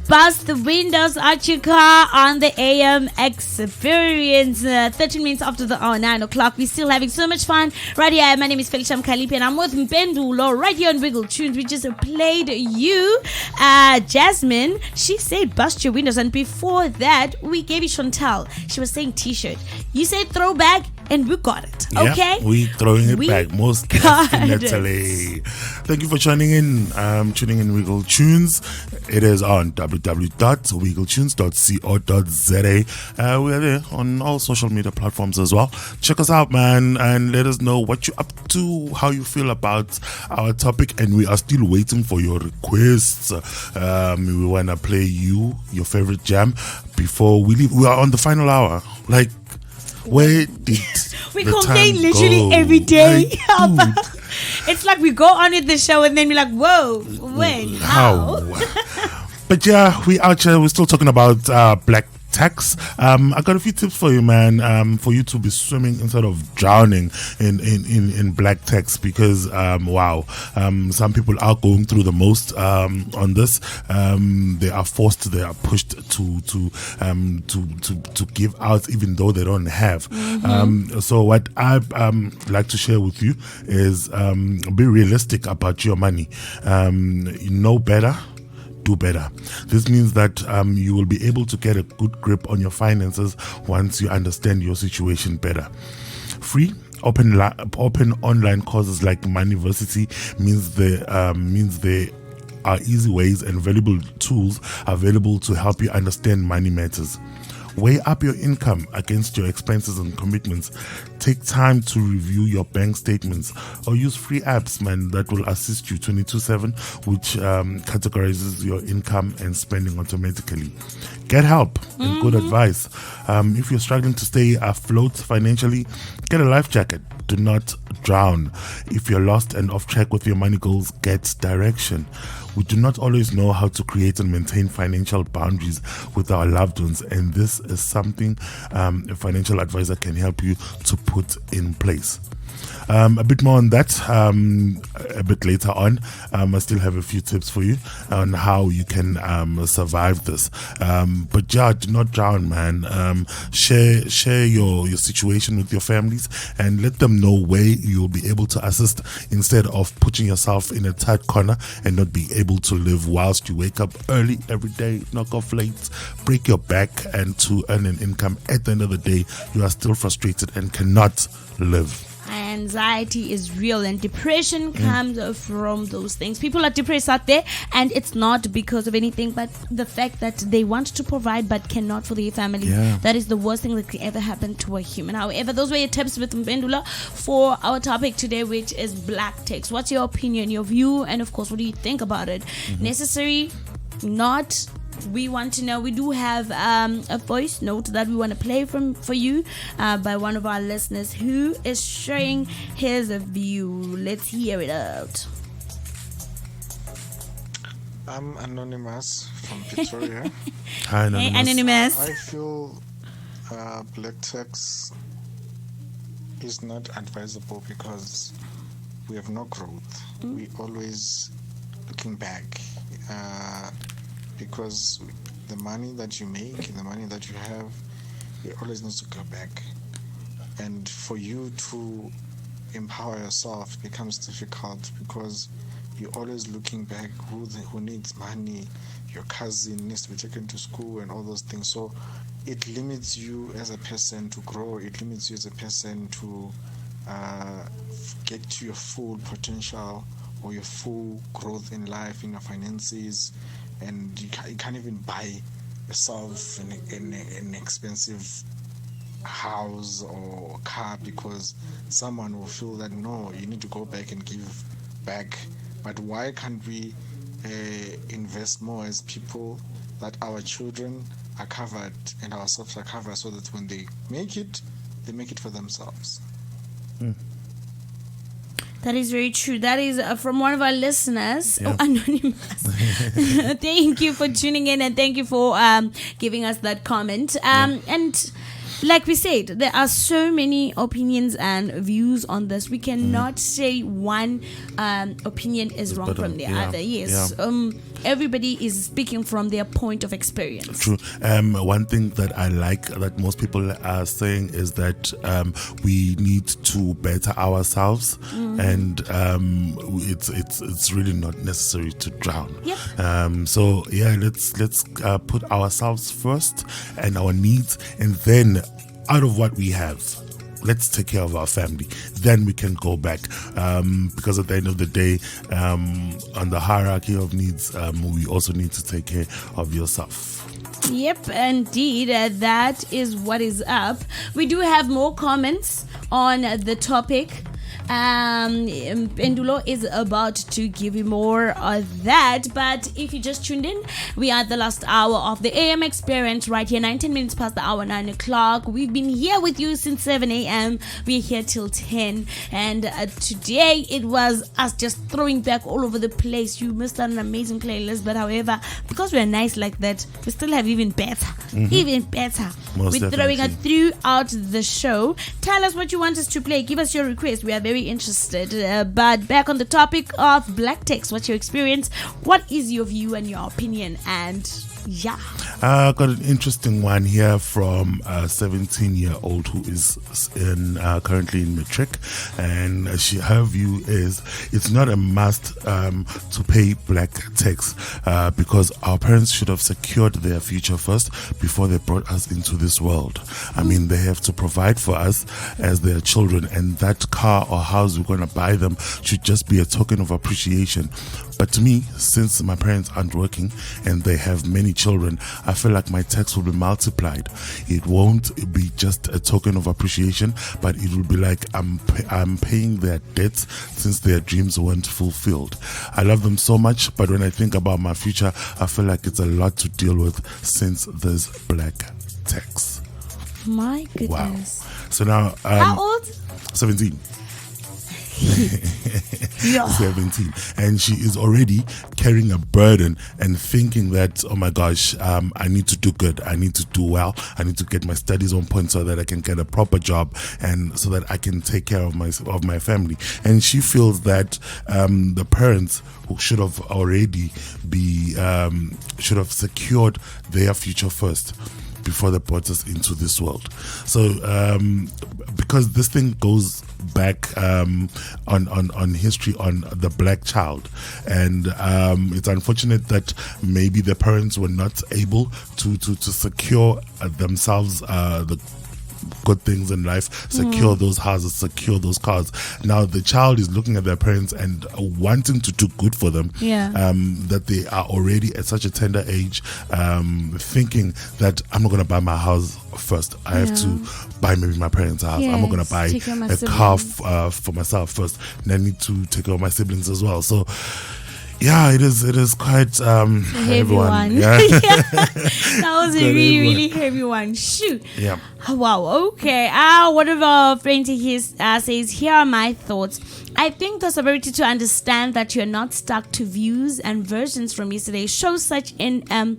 Speaker 4: Bust the windows out your car on the AM experience. 13 minutes after the hour, 9 o'clock. We're still having so much fun right here. My name is Felicia Mkhaliphi and I'm with Mphedulo right here on Wiggletunes. We just played you. Jasmine, she said bust your windows. And before that, we gave you Chantal. She was saying t-shirt. You said throwback and we got it.
Speaker 5: Yeah,
Speaker 4: Okay?
Speaker 5: we throwing it back most definitely. Thank you for tuning in Wiggletunes. It is on www.wiggletunes.co.za. We are there on all social media platforms as well. Check us out, man, and let us know what you're up to, how you feel about our topic, and we are still waiting for your requests. We want to play your favorite jam before we leave. We are on the final hour. Like, where did
Speaker 4: we
Speaker 5: the
Speaker 4: complain
Speaker 5: time
Speaker 4: literally
Speaker 5: go?
Speaker 4: every day.
Speaker 5: Like, dude,
Speaker 4: It's like we go on with the show and then we're like, whoa, when? How?
Speaker 5: But yeah, we out here. We're still talking about black tax. I got a few tips for you, man, for you to be swimming instead of drowning in black tax, because wow, some people are going through the most on this. They are forced, they are pushed to give out even though they don't have. So what I like to share with you is be realistic about your money. You know better, do better. This means that you will be able to get a good grip on your finances once you understand your situation better. Free open online courses like Moneyversity means there are easy ways and valuable tools available to help you understand money matters. Weigh up your income against your expenses and commitments. Take time to review your bank statements or use free apps, man, that will assist you 24/7, which categorizes your income and spending automatically. Get help and good advice. If you're struggling to stay afloat financially, get a life jacket. Do not drown. If you're lost and off track with your money goals, get direction. We do not always know how to create and maintain financial boundaries with our loved ones, and this is something a financial advisor can help you to put in place. A bit more on that a bit later on. I still have a few tips for you on how you can survive this. But yeah, do not drown, man. Share your situation with your families and let them know where you'll be able to assist, instead of putting yourself in a tight corner and not being able to live whilst you wake up early every day, knock off late, break your back, and to earn an income. At the end of the day, you are still frustrated and cannot live.
Speaker 4: Anxiety is real, and depression comes from those things. People are depressed out there, and it's not because of anything but the fact that they want to provide but cannot for their family. That is the worst thing that could ever happen to a human. However, those were your tips with Mphedulo for our topic today, which is black tax. What's your opinion, your view, and of course, what do you think about it? Necessary? Not? We want to know. We do have a voice note that we want to play for you by one of our listeners who is sharing his view. Let's hear it out.
Speaker 11: I'm Anonymous from Pretoria.
Speaker 5: Hi, Anonymous.
Speaker 4: Hey, Anonymous.
Speaker 11: I feel black tax is not advisable because we have no growth. We always looking back. Because the money that you make, the money that you have, it always needs to go back. And for you to empower yourself becomes difficult because you're always looking back who needs money, your cousin needs to be taken to school and all those things. So it limits you as a person to grow. It limits you as a person to get to your full potential or your full growth in life, in your finances. And you can't even buy yourself an expensive house or car because someone will feel that no, you need to go back and give back. But why can't we invest more as people, that our children are covered and ourselves are covered, so that when they make it for themselves?
Speaker 4: That is very true. That is from one of our listeners. Oh, Anonymous. Thank you for tuning in, and thank you for giving us that comment. And like we said, there are so many opinions and views on this. We cannot say one opinion is wrong
Speaker 5: better,
Speaker 4: from the
Speaker 5: yeah,
Speaker 4: other. Yes.
Speaker 5: yeah.
Speaker 4: Everybody is speaking from their point of experience.
Speaker 5: True. One thing that I like that most people are saying is that we need to better ourselves, and it's really not necessary to drown.
Speaker 4: Yep.
Speaker 5: So yeah, let's put ourselves first and our needs, and then out of what we have, let's take care of our family. Then we can go back, because at the end of the day, on the hierarchy of needs, we also need to take care of yourself.
Speaker 4: Yep, indeed. That is what is up. We do have more comments on the topic. Mphedulo is about to give you more of that, but if you just tuned in, we are at the last hour of the AM experience right here, 19 minutes past the hour, 9 o'clock. We've been here with you since 7 a.m. We're here till 10, and today it was us just throwing back all over the place. You missed out an amazing playlist, but however, because we're nice like that, we still have even better. Even better.
Speaker 5: Most
Speaker 4: We're throwing it
Speaker 5: definitely.
Speaker 4: throughout the show. Tell us what you want us to play. Give us your request. We are very interested. But back on the topic of black text, what's your experience? What is your view and your opinion? And yeah,
Speaker 5: I got an interesting one here from a 17-year-old who is currently in matric, and her view is it's not a must to pay black tax, because our parents should have secured their future first before they brought us into this world. I mean, they have to provide for us as their children, and that car or house we're going to buy them should just be a token of appreciation. But to me, since my parents aren't working and they have many children, I feel like my tax will be multiplied. It won't be just a token of appreciation, but it will be like I'm paying their debts since their dreams weren't fulfilled. I love them so much, but when I think about my future, I feel like it's a lot to deal with since there's black tax.
Speaker 4: my goodness.
Speaker 5: Wow. So now,
Speaker 4: How old?
Speaker 5: 17.
Speaker 4: Yeah.
Speaker 5: 17, and she is already carrying a burden and thinking that, oh my gosh, I need to do good, I need to do well, I need to get my studies on point so that I can get a proper job and so that I can take care of my family. And she feels that the parents who should have already should have secured their future first before they brought us into this world. So because this thing goes back on history on the black child, and it's unfortunate that maybe the parents were not able to secure themselves the good things in life, secure those houses, secure those cars. Now the child is looking at their parents and wanting to do good for them, that they are already at such a tender age, thinking that I'm not going to buy my house first, I have to buy maybe my parents' house. I'm not going to buy a car for myself first, and I need to take care of my siblings as well. So yeah, it is quite
Speaker 4: heavy one.
Speaker 5: Yeah.
Speaker 4: That was a really heavy one. Shoot.
Speaker 5: Yeah.
Speaker 4: Wow. Okay. One of our friends here says, here are my thoughts. I think the severity to understand that you're not stuck to views and versions from yesterday shows such endable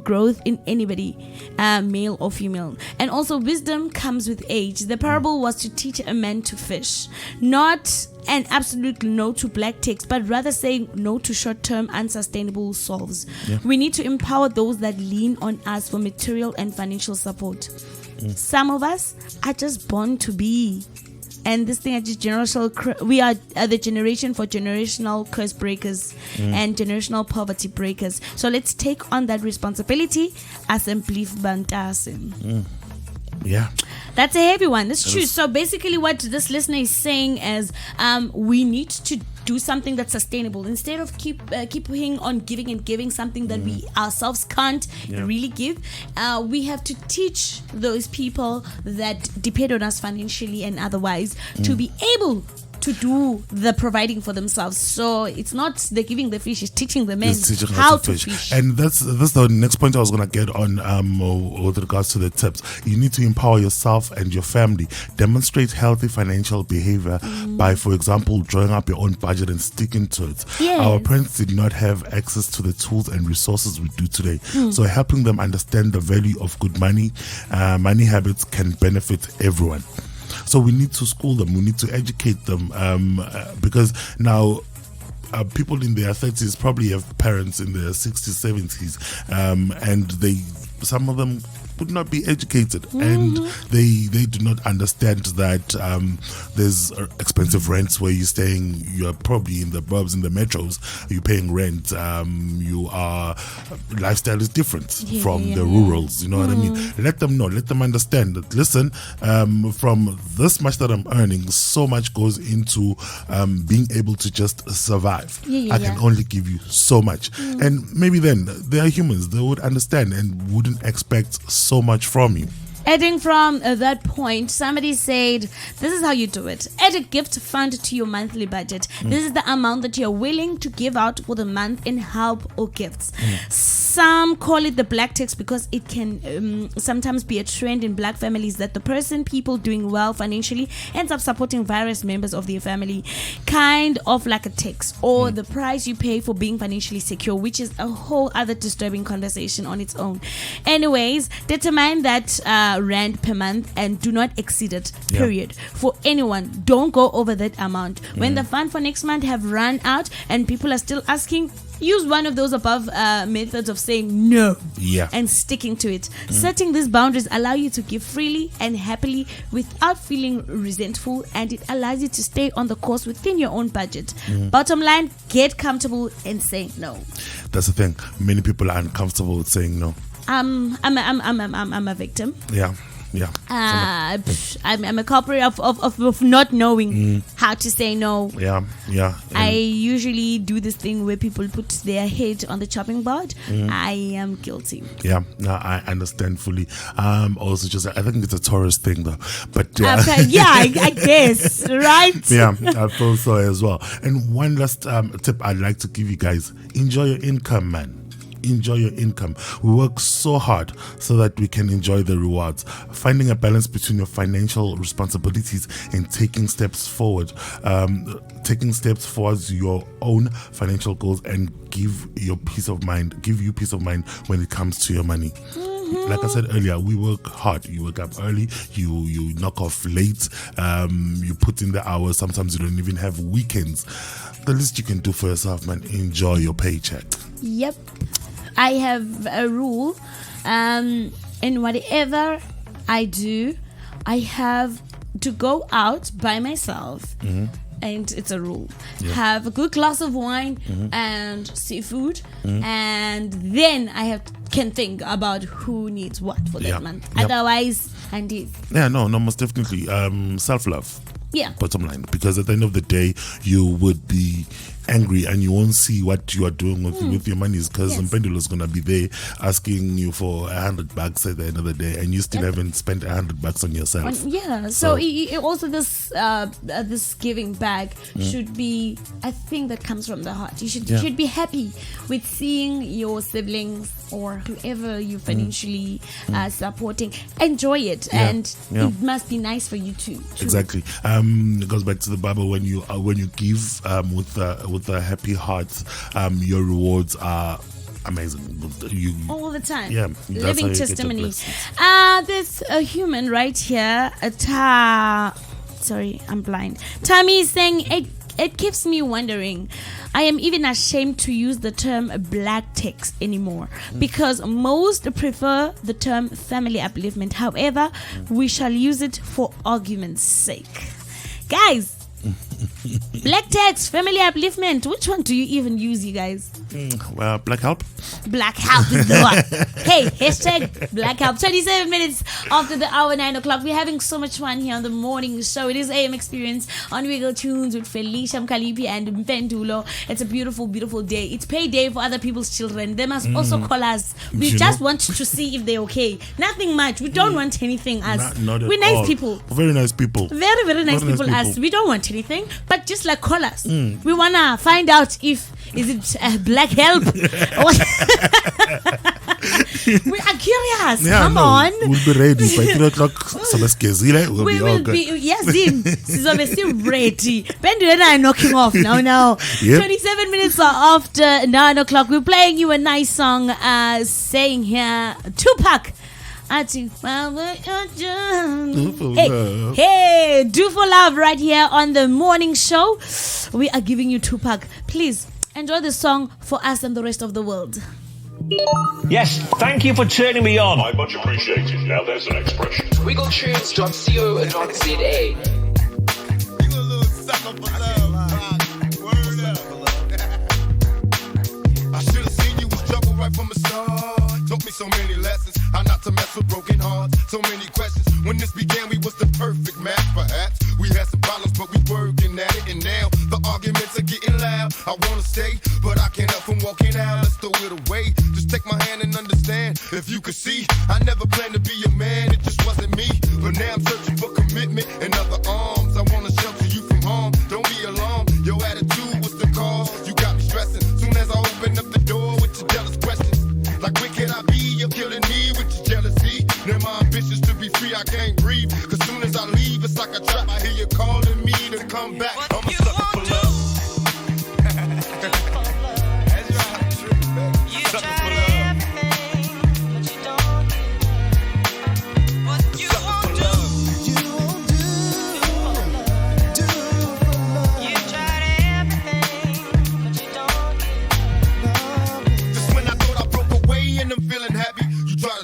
Speaker 4: growth in anybody, male or female. And also wisdom comes with age. The parable was to teach a man to fish, not an absolute no to black text, but rather saying no to short-term unsustainable solves. We need to empower those that lean on us for material and financial support. Some of us are just born to be, and this thing are just generational. We are the generation for generational curse breakers and generational poverty breakers. So let's take on that responsibility as Mphedulo Bantasim.
Speaker 5: Yeah.
Speaker 4: That's a heavy one. That's true. So basically what this listener is saying is we need to do something that's sustainable instead of keeping on giving something that we ourselves can't really give. We have to teach those people that depend on us financially and otherwise to be able to do the providing for themselves. So it's not the giving the fish, it's teaching the men
Speaker 5: It's teaching
Speaker 4: how to fish.
Speaker 5: And that's the next point I was going to get on with regards to the tips. You need to empower yourself and your family. Demonstrate healthy financial behavior by, for example, drawing up your own budget and sticking to it.
Speaker 4: Yes.
Speaker 5: Our parents did not have access to the tools and resources we do today. So helping them understand the value of good money habits can benefit everyone. So we need to school them, we need to educate them, because now people in their 30s probably have parents in their 60s, 70s, and some of them would not be educated, and they do not understand that there's expensive rents where you're probably in the burbs, in the metros, you're paying rent, lifestyle is different from the rurals, you know what I mean? Let them know, let them understand that, listen, from this much that I'm earning, so much goes into being able to just survive. I can only give you so much, and maybe then they are humans, they would understand and wouldn't expect so much from you.
Speaker 4: Adding from that point, somebody said, this is how you do it. Add a gift fund to your monthly budget. This is the amount that you're willing to give out for the month in help or gifts. Some call it the black tax because it can sometimes be a trend in black families that people doing well financially ends up supporting various members of their family, kind of like a tax or the price you pay for being financially secure, which is a whole other disturbing conversation on its own. Anyways, determine that rand per month and do not exceed it, period. For anyone, don't go over that amount. When the fund for next month have run out and people are still asking, use one of those above methods of saying no and sticking to it. Setting these boundaries allow you to give freely and happily without feeling resentful, and it allows you to stay on the course within your own budget. Bottom line, get comfortable in saying no.
Speaker 5: That's the thing. Many people are uncomfortable with saying no. I'm
Speaker 4: a victim.
Speaker 5: Yeah.
Speaker 4: I'm a culprit of not knowing how to say no. I usually do this thing where people put their head on the chopping board. I am guilty.
Speaker 5: I understand fully. Also, I think it's a tourist thing though. But
Speaker 4: I guess, right?
Speaker 5: I feel so as well. And one last tip I'd like to give you guys: enjoy your income, man. Enjoy your income. We work so hard so that we can enjoy the rewards. Finding a balance between your financial responsibilities and taking steps forward, towards your own financial goals, and give you peace of mind when it comes to your money. Like I said earlier, we work hard. You wake up early, you knock off late, you put in the hours. Sometimes you don't even have weekends. The least you can do for yourself, man, enjoy your paycheck.
Speaker 4: Yep. I have a rule, and whatever I do, I have to go out by myself. And it's a rule. Have a good glass of wine and seafood, and then I can think about who needs what for that month. Otherwise, indeed.
Speaker 5: Most definitely. Self-love. Bottom line, because at the end of the day, you would be angry and you won't see what you are doing with your money, because Mphedulo is going to be there asking you for $100 at the end of the day, and you still haven't spent $100 on yourself.
Speaker 4: So also this giving back should be a thing that comes from the heart. You should be happy with seeing your siblings or whoever you financially supporting enjoy it, and it must be nice for you too.
Speaker 5: Exactly. It goes back to the Bible: when you give with a happy heart, your rewards are amazing.
Speaker 4: All the time.
Speaker 5: Living
Speaker 4: testimony. There's a human right here. Sorry, I'm blind. Tammy is saying it keeps me wondering. I am even ashamed to use the term black tax anymore, because most prefer the term family upliftment. However, we shall use it for argument's sake. Guys, black tax, family upliftment, which one do you even use, you guys?
Speaker 5: Well, Black Help.
Speaker 4: Black Help is the one. Hey, hashtag Black Help. 27 minutes after the hour, 9 o'clock. We're having so much fun here on the morning show. It is AM Experience on Wiggletunes with Felicia, Mkhaliphi, and Mphedulo. It's a beautiful, beautiful day. It's payday for other people's children. They must also call us. We just want to see if they're okay. Nothing much. We don't want anything, us.
Speaker 5: Not at
Speaker 4: We're nice
Speaker 5: all.
Speaker 4: people.
Speaker 5: Very nice people.
Speaker 4: Very, very nice people, us. We don't want anything, but just like call us. We want to find out if is it Black Help. We are curious. Come on.
Speaker 5: We'll be ready by 3 o'clock. We'll
Speaker 4: We
Speaker 5: be all
Speaker 4: will
Speaker 5: good.
Speaker 4: be, yes, Zim. Sizobe still ready. Pendu and I are knocking off now.
Speaker 5: Yep.
Speaker 4: 27 minutes after 9 o'clock. We're playing you a nice song saying here, Tupac. Hey, do for love right here on the morning show. We are giving you Tupac. Please enjoy the song for us and the rest of the world.
Speaker 1: Yes, thank you for turning me on.
Speaker 2: I much appreciate it. Now there's an expression.
Speaker 3: Wiggletunes.co.za.
Speaker 12: I should have seen you was trouble right from the start. Taught me so many lessons, how not to mess with broken hearts. So many questions. When this began, we was the perfect match, perhaps. We had some problems, but we working at it. And now the arguments are getting loud. I wanna stay, but I can't help from walking out. Let's throw it away. Just take my hand and understand. If you could see, I never planned to be a man. It just wasn't me. But now I'm searching for commitment and other arms. I wanna shelter you from harm. Don't be alarmed. Your attitude was the cause. You got me stressing. Soon as I open up the door with your jealous questions. Like where can I be? You're killing me with your jealousy. Now my ambitions to be free, I can't breathe. Cause soon as I leave, it's like a trap. I hear you calling me to come back. I'm a sucker for love. That's right. Sucker for love.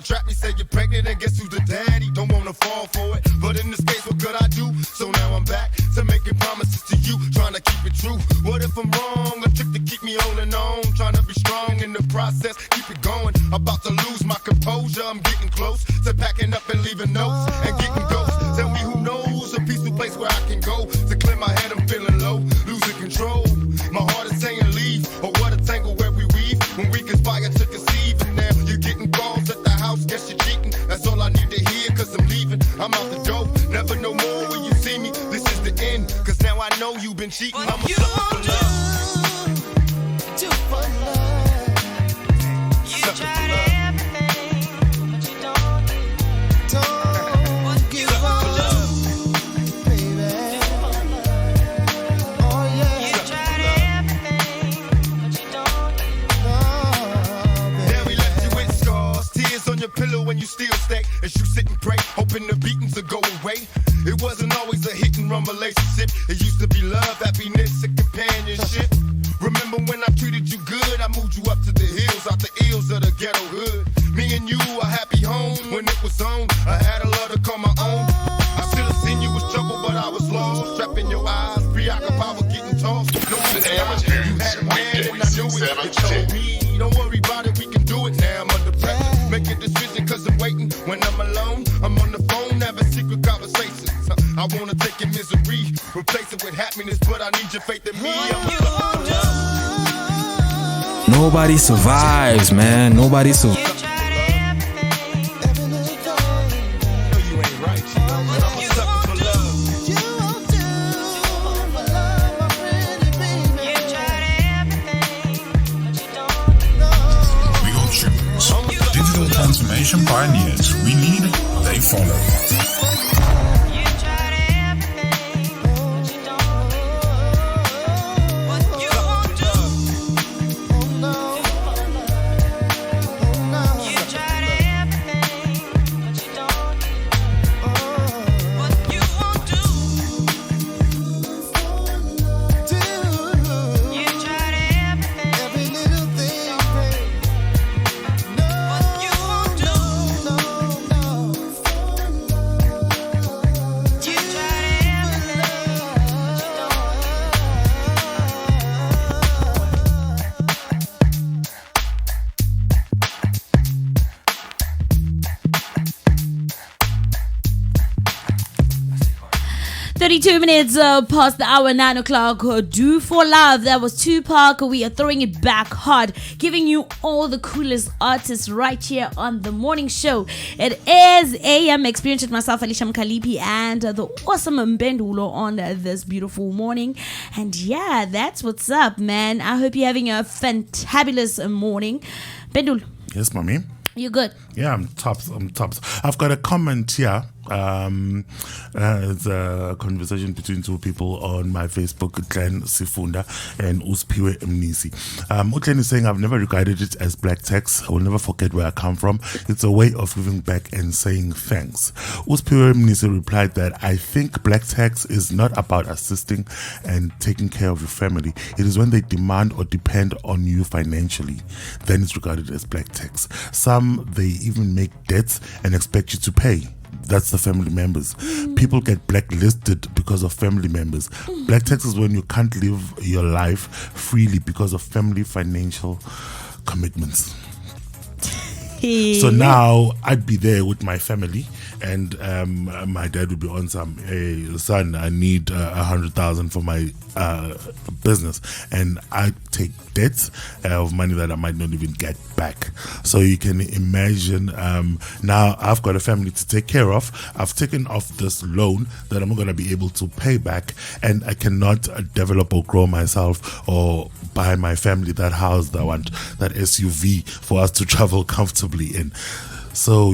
Speaker 12: Trap me, say you're pregnant, and guess who's the daddy? Don't wanna fall for it, but in this case, what could I do? So now I'm back to making promises to you, trying to keep it true. What if I'm wrong? A trick to keep me holding on, trying to be strong in the process, keep it going. About to lose my composure, I'm getting close to packing up and leaving notes and getting ghosts. Tell me who knows a peaceful place where I can go to clear my head. I'm feeling low, losing control. My heart is saying leave, or what a tangle where we weave when we conspire to conceive. And now you're getting calls at the house, guess you're cheating. That's all I need to hear, cause I'm leaving. I'm out the door, never no more when you see me. This is the end, cause now I know you've been cheating. I'm a sucker for love. Sucker for love. Pillow when you still stay as you sit and pray, hoping the beatings will go away. It wasn't always a hit and run relationship. It used to be love, happiness, and companionship. Remember when I treated you good? I moved you up to the hills, out the ills of the ghetto hood. Me and you a happy home when it was on. I had a love to call my own. I should have seen you was trouble, but I was lost. Trapped in your eyes, preoccupied with getting tossed. No, you had a man and I knew it. You told me, don't worry about it, we can do it now. I'm under pressure. Make a decision cause I'm waiting. When I'm alone, I'm on the phone having secret conversations. I wanna take your misery, replace it with happiness, but I need your faith in me.
Speaker 13: Nobody survives, man. Nobody survives.
Speaker 8: Transformation pioneers. We lead, they follow.
Speaker 4: 22 minutes past the hour, 9 o'clock. Do for love. That was Tupac. We are throwing it back hard, giving you all the coolest artists right here on the morning show. It is AM Experience with myself, Felicia Mkhaliphi, and the awesome Mphedulo on this beautiful morning. And yeah, that's what's up, man. I hope you're having a fantabulous morning. Mphedulo.
Speaker 5: Yes, mommy.
Speaker 4: You good?
Speaker 5: Yeah, I'm tops. I've got a comment here. It's a conversation between two people on my Facebook, Glenn Sifunda and Uspiwe Mnisi. Glenn is saying, I've never regarded it as black tax. I will never forget where I come from. It's a way of giving back and saying thanks. Uspiwe Mnisi replied that I think black tax is not about assisting and taking care of your family. It is when they demand or depend on you financially. Then it's regarded as black tax. Some, they even make debts and expect you to pay. That's the family members. People get blacklisted because of family members. Black tax is when you can't live your life freely because of family financial commitments. So now I'd be there with my family, and my dad would be on some, hey son, I need 100,000 for my business, and I take debts of money that I might not even get back. So you can imagine, now I've got a family to take care of. I've taken off this loan that I'm not going to be able to pay back, and I cannot develop or grow myself or buy my family that house that I want, that SUV for us to travel comfortably in. So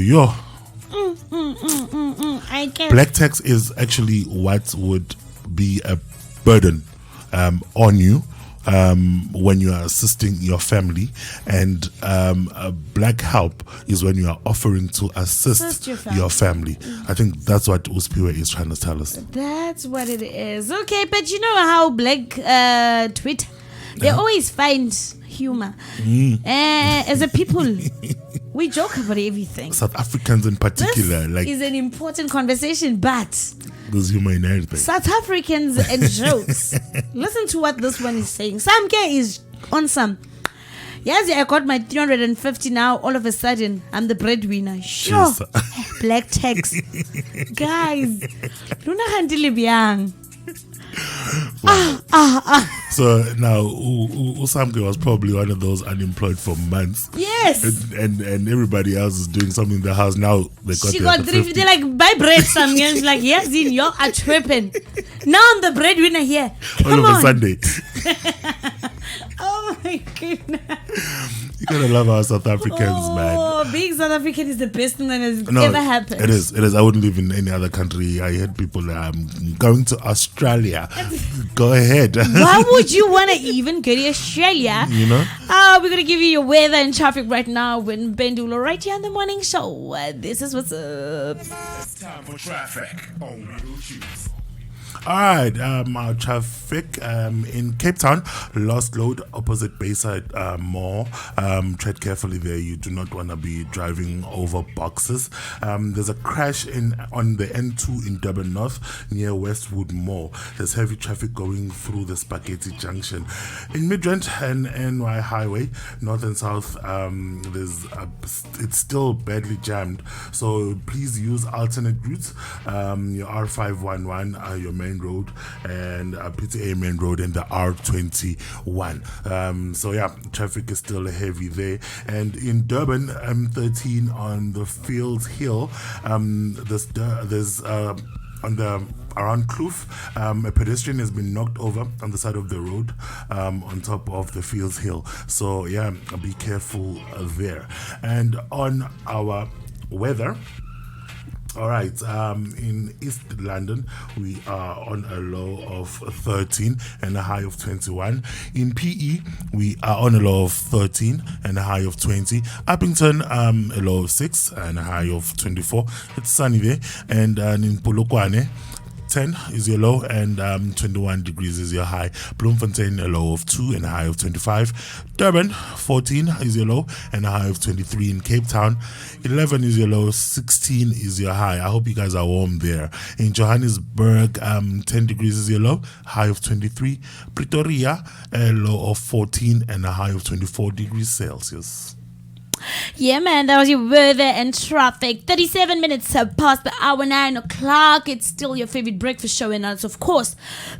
Speaker 5: black tax is actually what would be a burden on you when you are assisting your family, and a black help is when you are offering to assist your family. I think that's what Uspiwe is trying to tell us.
Speaker 4: That's what it is. Okay, but you know how black Twitter, they always find humor. As a people, we joke about everything.
Speaker 5: South Africans in particular,
Speaker 4: this is an important conversation, but
Speaker 5: there's humor in everything.
Speaker 4: South Africans and jokes. Listen to what this one is saying. Sam K is on some. Yes, I got my 350 now. All of a sudden, I'm the breadwinner. Sure. Yes. Black tax. Guys. Luna handle biang.
Speaker 5: So now Usamke was probably one of those unemployed for months.
Speaker 4: Yes.
Speaker 5: And everybody else is doing something in the house. Now they got,
Speaker 4: she got 350. They're like, buy bread, Sam. She's like, yes, Zin, you're a tripping. Now I'm the breadwinner here. Come
Speaker 5: on. Sunday.
Speaker 4: Oh my goodness.
Speaker 5: You gotta love our South Africans, man.
Speaker 4: Oh, being South African is the best thing that has ever happened.
Speaker 5: It is. I wouldn't live in any other country. I heard people going to Australia. Go ahead.
Speaker 4: Why would you want to even go to Australia?
Speaker 5: You know?
Speaker 4: We're gonna give you your weather and traffic right now with Mphedulo right here on the morning show. This is what's up.
Speaker 8: It's time for traffic on Wiggletunes.
Speaker 5: All right, our traffic in Cape Town, lost load opposite Bayside Mall. Tread carefully there. You do not want to be driving over boxes. There's a crash on the N2 in Durban North near Westwood Mall. There's heavy traffic going through the Spaghetti Junction. In Midrand and NY Highway, north and south, it's still badly jammed. So please use alternate routes. Your R511, your main road, and PTA main road, and the R21. So yeah, traffic is still heavy there. And in Durban, M13 on the Fields Hill, there's on the around Kloof, a pedestrian has been knocked over on the side of the road on top of the Fields Hill. So yeah, be careful there. And on our weather, all right, in East London, we are on a low of 13 and a high of 21. In PE, we are on a low of 13 and a high of 20. Uppington, a low of 6 and a high of 24. It's sunny there. And in Polokwane, 10 is your low, and 21 degrees is your high. Bloemfontein, a low of 2 and a high of 25. Durban, 14 is your low and a high of 23. In Cape Town, 11 is your low, 16 is your high. I hope you guys are warm there. In Johannesburg, 10 degrees is your low, high of 23. Pretoria, a low of 14 and a high of 24 degrees Celsius.
Speaker 4: Yeah, man, that was your weather and traffic. 37 minutes past the hour 9 o'clock. It's still your favorite breakfast show, and that's, of course,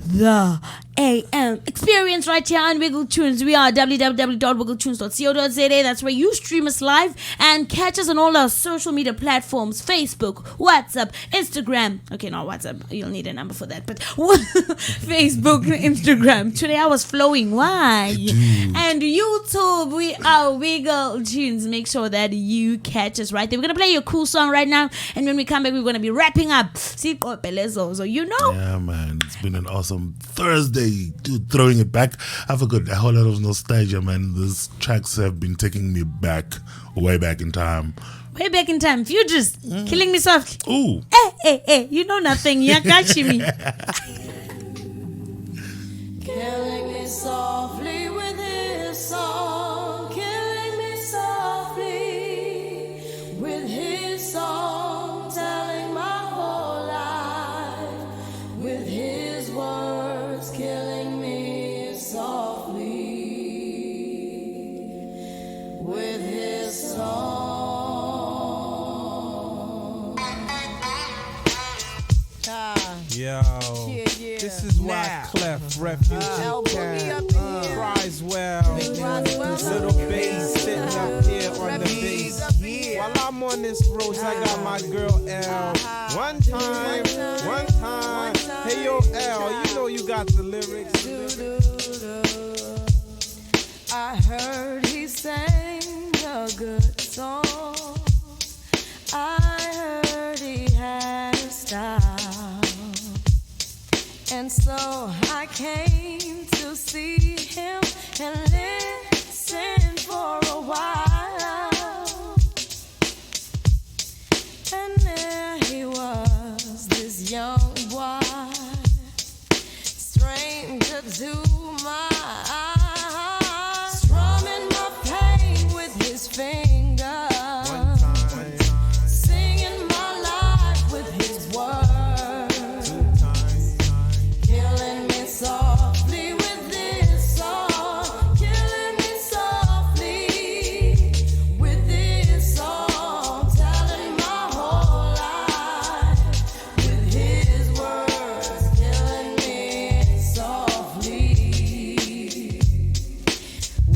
Speaker 4: the AM experience right here on Wiggletunes. We are www.wiggletunes.co.za. That's where you stream us live and catch us on all our social media platforms: Facebook, WhatsApp, Instagram. Okay, not WhatsApp. You'll need a number for that. But Facebook, Instagram. Today I was flowing. Why? And YouTube. We are Wiggletunes. Make sure that you catch us right there. We're gonna play your cool song right now, and when we come back, we're gonna be wrapping up. See, so you know.
Speaker 5: Yeah, man, it's been an awesome Thursday. Dude, throwing it back. I've got a whole lot of nostalgia, man. These tracks have been taking me back, way back in time.
Speaker 4: Way back in time. Futures, killing me softly.
Speaker 5: Ooh.
Speaker 4: Hey, you know nothing. Yakashimi.
Speaker 10: Killing me softly with his song. Killing me softly with his song. Telling my whole life with his words. Killing me softly with his song.
Speaker 14: Yo, this is why Clef, Refugee Camp, Criswell, Little Bass sitting up here on the bass. While I'm on this road, I got my girl L. One time. Hey yo L, you know you got the lyrics.
Speaker 10: I heard he sang a good song. I heard he had a style. And so I came to see him and listen for a while. And there he was, this young boy, stranger to my eyes, strumming my pain with his fingers, singing my life with his words, killing me softly with this song, killing me softly with this song, telling my whole life with his words, killing me softly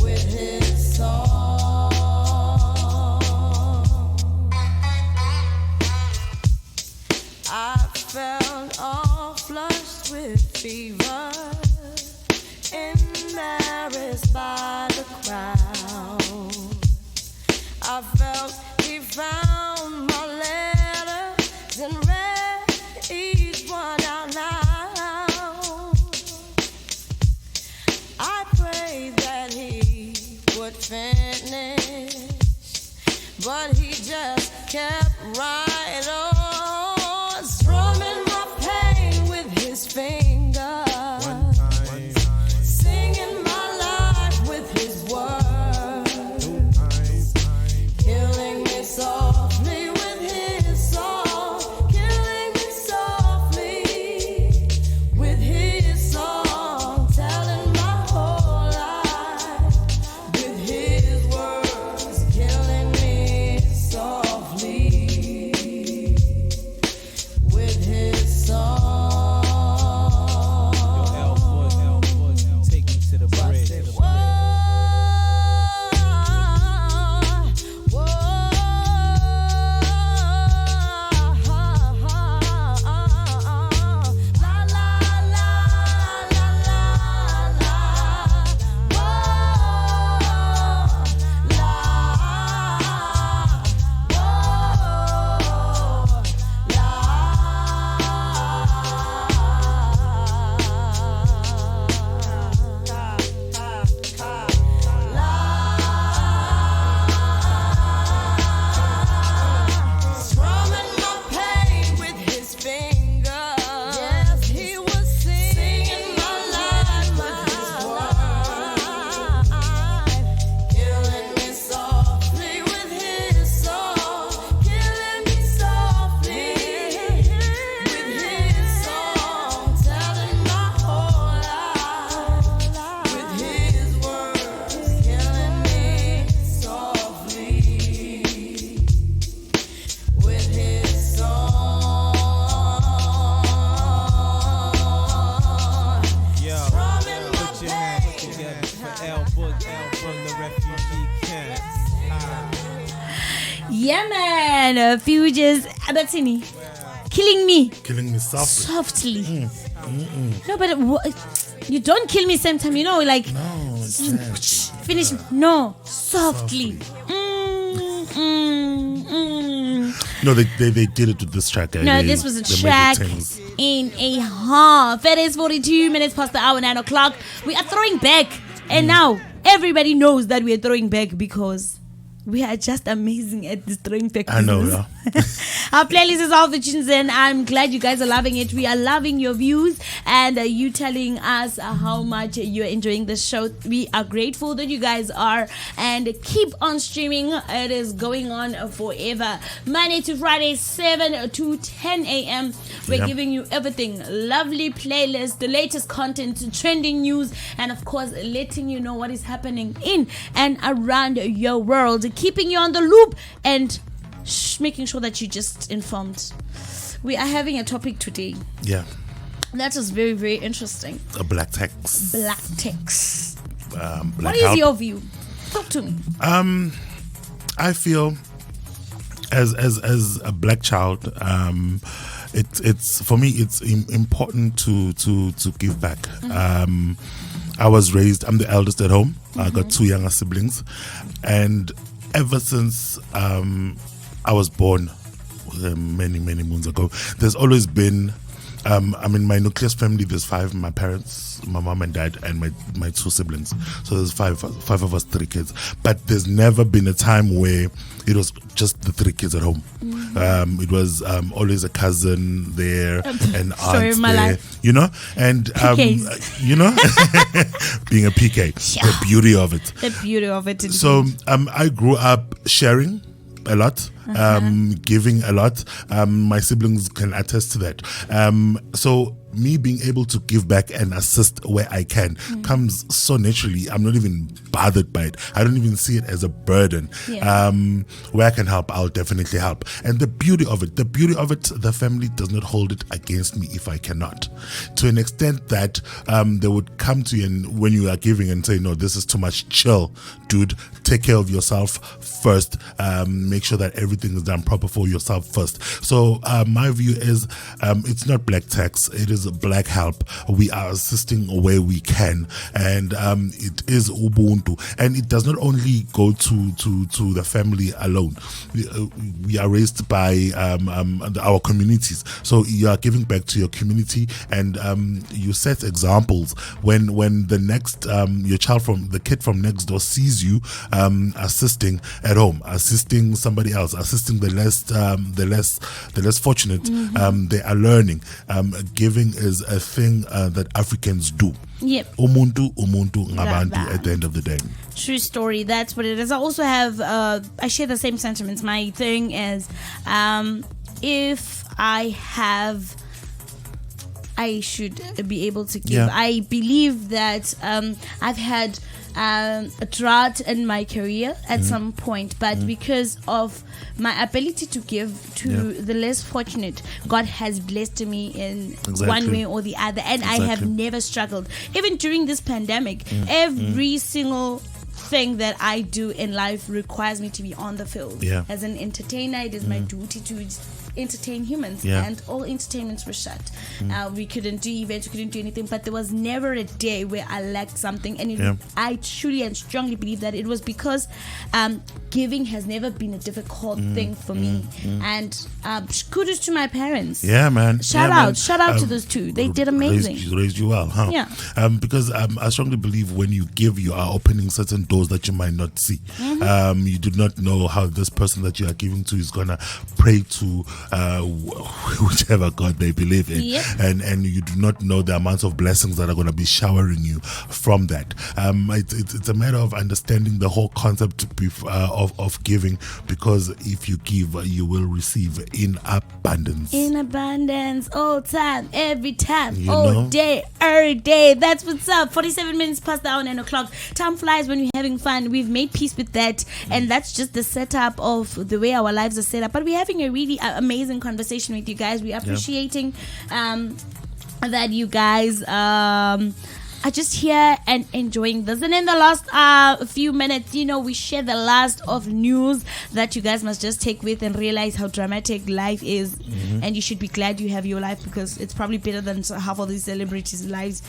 Speaker 10: with his song. I felt all flushed with fever, embarrassed by the crowd. I felt he found my letters and read each one out loud. I prayed that he would finish, but he just kept right on, strumming my pain with his fingers, singing my life with his words, killing me softly with his song, killing me softly with his song, telling my whole life with his words, killing me softly
Speaker 4: Yeah, man. Fuges. Abatsini. Killing me.
Speaker 5: Killing me softly.
Speaker 4: Softly. No, but you don't kill me same time. You know, like.
Speaker 5: No,
Speaker 4: finish. No, softly.
Speaker 5: No, they did it with this track.
Speaker 4: No, this was a track in a half. It is 42 minutes past the hour, 9 o'clock. We are throwing back. And now everybody knows that we are throwing back because we are just amazing at this throwing back.
Speaker 5: I know, yeah.
Speaker 4: Our playlist is all the tunes in. I'm glad you guys are loving it. We are loving your views and you telling us how much you're enjoying the show. We are grateful that you guys are, and keep on streaming. It is going on forever. Monday to Friday, 7 to 10 a.m. We're giving you everything. Lovely playlist, the latest content, trending news, and of course, letting you know what is happening in and around your world. Keeping you on the loop and making sure that you're just informed. We are having a topic today.
Speaker 5: Yeah.
Speaker 4: That is very, very interesting.
Speaker 5: A black tax.
Speaker 4: Black tax.
Speaker 5: Black
Speaker 4: what is your view? Talk to me.
Speaker 5: I feel as a black child, it's for me it's important to give back. I was raised, I'm the eldest at home. I got two younger siblings, and ever since I was born many moons ago, there's always been I'm in my nucleus family. There's five: my parents, my mom and dad, and my two siblings. So there's five of us, 3 kids. But there's never been a time where it was just the 3 kids at home. It was always a cousin there, an aunt there, you know, and you know, being a PK, the beauty of it.
Speaker 4: The beauty of it. Indeed.
Speaker 5: So I grew up sharing a lot, giving a lot. My siblings can attest to that. So me being able to give back and assist where I can comes so naturally. I'm not even bothered by it. I don't even see it as a burden. Where I can help, I'll definitely help. And the beauty of it, the family does not hold it against me if I cannot. To an extent that they would come to you and when you are giving and say, no, this is too much, chill, dude, take care of yourself first. Make sure that everything is done proper for yourself first. So my view is it's not black tax, it is black help. We are assisting where we can, and it is Ubuntu, and it does not only go to the family alone. We are raised by our communities, so you are giving back to your community, and you set examples when the next your child from the kid from next door sees you assisting at home, assisting somebody else, assisting the less fortunate. They are learning. Giving is a thing that Africans do.
Speaker 4: Yep.
Speaker 5: Umuntu ngabantu at the end of the day.
Speaker 4: True story. That's what it is. I also have I share the same sentiments. My thing is if I should be able to give. I believe that I've had a drought in my career at some point, but because of my ability to give to the less fortunate, God has blessed me in one way or the other, and I have never struggled. Even during this pandemic, every single thing that I do in life requires me to be on the field. As an entertainer, it is my duty to entertain humans, and all entertainments were shut. We couldn't do events, we couldn't do anything, but there was never a day where I lacked something, and I truly and strongly believe that it was because giving has never been a difficult thing for me. And kudos to my parents. Shout out to those two. They did amazing.
Speaker 5: Raised you well, huh? Because I strongly believe when you give, you are opening certain doors that you might not see. You do not know how this person that you are giving to is gonna pray to whichever God they believe in, and you do not know the amounts of blessings that are going to be showering you from that. It's a matter of understanding the whole concept of giving, because if you give, you will receive in abundance.
Speaker 4: In abundance, all time, every time, day, every day. That's what's up. 47 minutes past the hour, 9 o'clock. Time flies when we're having fun. We've made peace with that, and that's just the setup of the way our lives are set up. But we're having a really amazing conversation with you guys. We're appreciating that you guys are just here and enjoying this. And in the last few minutes, we share the last of news that you guys must just take with and realize how dramatic life is. And you should be glad you have your life, because it's probably better than half of these celebrities' lives.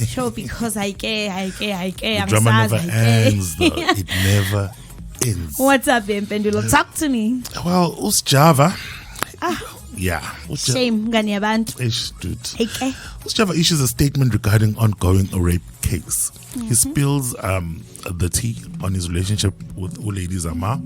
Speaker 4: Sure, because I care.
Speaker 5: The drama never ends, though. It never ends.
Speaker 4: What's up, Mphedulo? Talk to me.
Speaker 5: Well, Java. Yeah.
Speaker 4: Shame, Gani Abantu.
Speaker 5: Okay. Java issues a statement regarding ongoing rape case. He spills the tea on his relationship with Lady Zama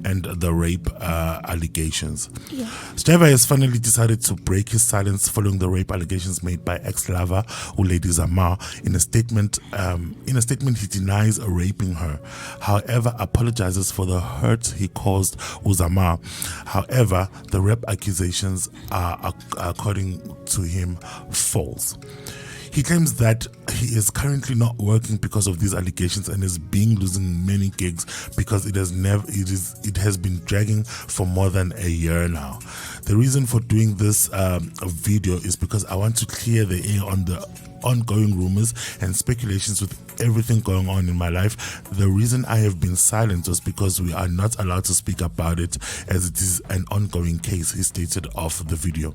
Speaker 5: and the rape allegations.
Speaker 4: Yeah.
Speaker 5: Java has finally decided to break his silence following the rape allegations made by ex-lover Lady Zama. In a statement, he denies raping her. However, apologizes for the hurt he caused Uzama. However, the rape accusations are, according to him, false. He claims that he is currently not working because of these allegations and is losing many gigs because it has been dragging for more than a year now. The reason for doing this video is because I want to clear the air on the ongoing rumors and speculations with everything going on in my life. The reason I have been silent was because we are not allowed to speak about it, as it is an ongoing case, he stated of the video.